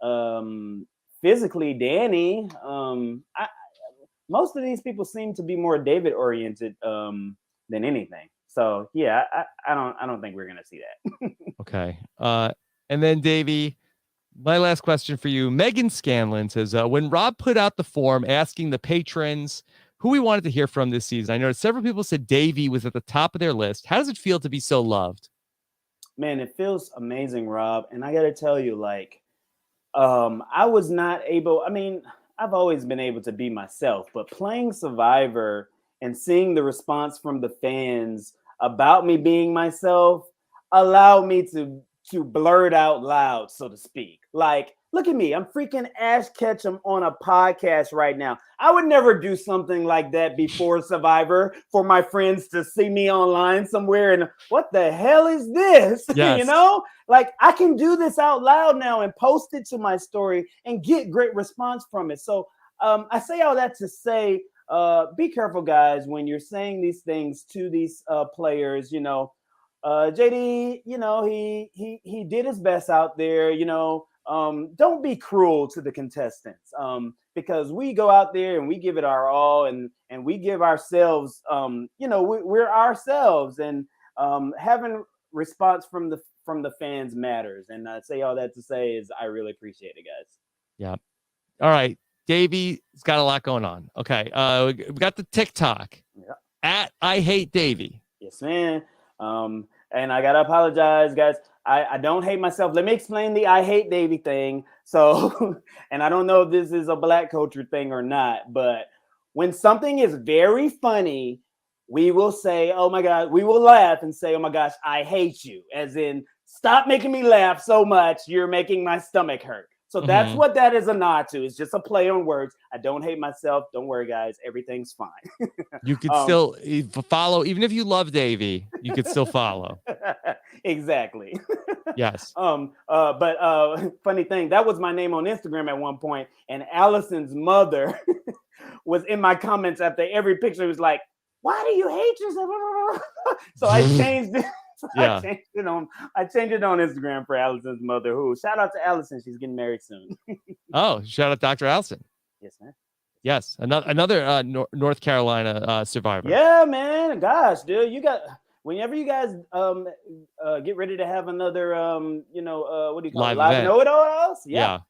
C: um, physically Danny. Most of these people seem to be more David oriented than anything. So yeah, I don't think we're gonna see that.
A: Okay. And then Davey, my last question for you. Megan Scanlon says, when Rob put out the form asking the patrons who we wanted to hear from this season, I noticed several people said Davey was at the top of their list. How does it feel to be so loved?
C: Man, it feels amazing, Rob. And I gotta tell you, like, I was not able, I mean, I've always been able to be myself, but playing Survivor and seeing the response from the fans about me being myself allowed me to blurt out loud, so to speak. Like, look at me, I'm freaking Ash Ketchum on a podcast right now. I would never do something like that before Survivor for my friends to see me online somewhere and what the hell is this?
A: Yes.
C: Like I can do this out loud now and post it to my story and get great response from it. So I say all that to say, be careful, guys, when you're saying these things to these players. JD, he did his best out there. Don't be cruel to the contestants, because we go out there and we give it our all, and we give ourselves. We're ourselves, and having response from the fans matters. And I say all that to say is I really appreciate it, guys.
A: Yeah. All right. Davey's got a lot going on. Okay. We got the TikTok at I Hate Davey.
C: Yes, man. And I gotta apologize, guys. I don't hate myself. Let me explain the I hate Davey thing. So, and I don't know if this is a Black culture thing or not, but when something is very funny, we will say, oh my God, we will laugh and say, oh my gosh, I hate you. As in, stop making me laugh so much. You're making my stomach hurt. So that's what that is a nod to. It's just a play on words. I don't hate myself. Don't worry, guys. Everything's fine.
A: You could still follow, even if you love Davey, you could still follow.
C: Exactly.
A: Yes.
C: But funny thing, that was my name on Instagram at one point, and Allison's mother was in my comments after every picture. It was like, why do you hate yourself? So I changed it.
A: Yeah.
C: I changed it on Instagram for Allison's mother, who, shout out to Allison. She's getting married soon.
A: Oh, shout out Dr. Allison.
C: Yes, man.
A: Yes. Another North Carolina survivor.
C: Yeah, man. Gosh, dude, whenever you guys get ready to have another what do you call it? Live know-it-alls? Yeah.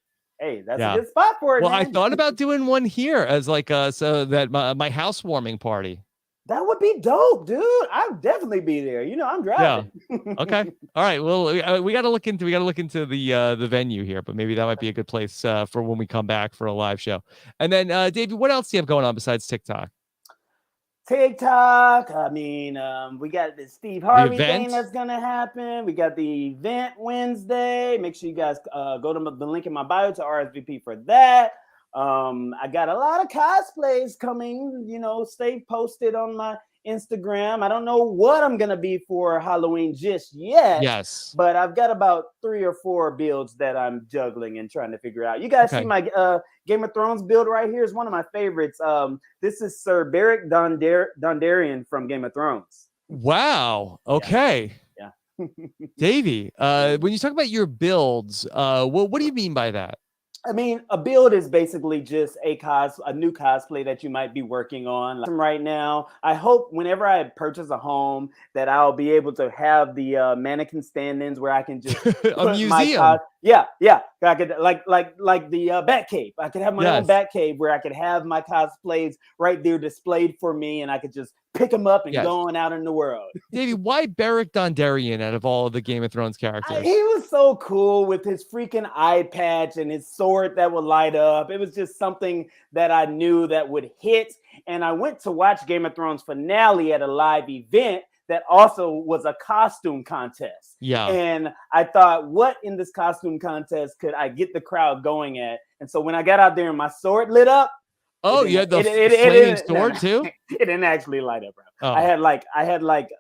C: Hey, that's a good spot for it.
A: Well,
C: man.
A: I thought about doing one here as like so that my housewarming party.
C: That would be dope, dude. I'd definitely be there. I'm driving.
A: Yeah. Okay. All right. Well, we got to look into the venue here, but maybe that might be a good place for when we come back for a live show. And then, Davey, what else do you have going on besides TikTok?
C: TikTok. I mean, we got the Steve Harvey thing that's gonna happen. We got the event Wednesday. Make sure you guys go to the link in my bio to RSVP for that. I got a lot of cosplays coming, stay posted on my Instagram. I don't know what I'm going to be for Halloween just yet.
A: Yes.
C: But I've got about 3 or 4 builds that I'm juggling and trying to figure out. You guys see my Game of Thrones build right here? Is one of my favorites. This is Sir Beric Dondarrion from Game of Thrones.
A: Wow. Okay.
C: Yeah.
A: Davey, when you talk about your builds, what do you mean by that?
C: I mean, a build is basically just a new cosplay that you might be working on right now. I hope whenever I purchase a home that I'll be able to have the mannequin stand-ins where I can just
A: a museum.
C: Yeah. I could like the Batcave. I could have my own Batcave where I could have my cosplays right there displayed for me, and I could just pick them up and go on out in the world.
A: Davey, why Beric Dondarrion out of all of the Game of Thrones characters?
C: He was so cool with his freaking eye patch and his sword that would light up. It was just something that I knew that would hit. And I went to watch Game of Thrones finale at a live event that also was a costume contest.
A: Yeah.
C: And I thought, what in this costume contest could I get the crowd going at? And so when I got out there and my sword lit up,
A: oh, you had the flaming sword too?
C: It didn't actually light up, bro.
A: Oh.
C: I had like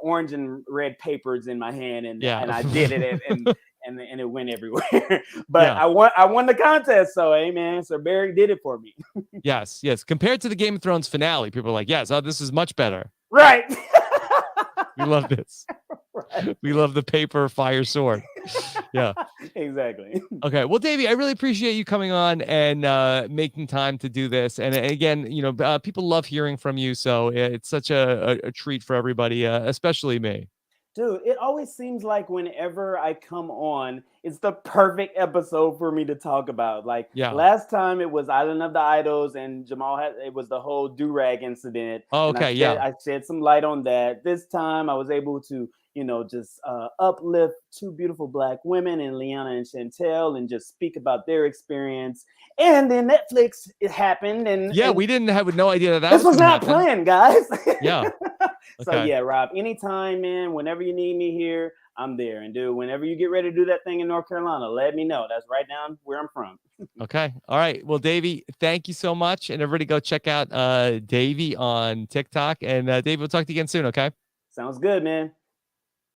C: orange and red papers in my hand, and I did it, and and it went everywhere. But I won the contest, so hey man, Sir Barry did it for me.
A: Yes. Compared to the Game of Thrones finale, people are like, yes, this is much better.
C: Right.
A: We love this. Right. We love the paper fire sword. Yeah.
C: Exactly.
A: Okay. Well, Davie, I really appreciate you coming on and making time to do this. And again, people love hearing from you, so it's such a treat for everybody, especially me.
C: Dude, it always seems like whenever I come on, it's the perfect episode for me to talk about. Like last time it was Island of the Idols and it was the whole do-rag incident.
A: Oh, okay.
C: I shed some light on that. This time I was able to, just uplift two beautiful Black women and Liana and Chantel and just speak about their experience. And then Netflix, it happened. And
A: we didn't have no idea that
C: this was not planned, guys.
A: Yeah.
C: So yeah, Rob, anytime, man, whenever you need me here, I'm there. And dude, whenever you get ready to do that thing in North Carolina, let me know. That's right down where I'm from.
A: Okay. All right. Well, Davie, thank you so much. And everybody go check out Davie on TikTok. And Davie, we'll talk to you again soon. Okay.
C: Sounds good, man.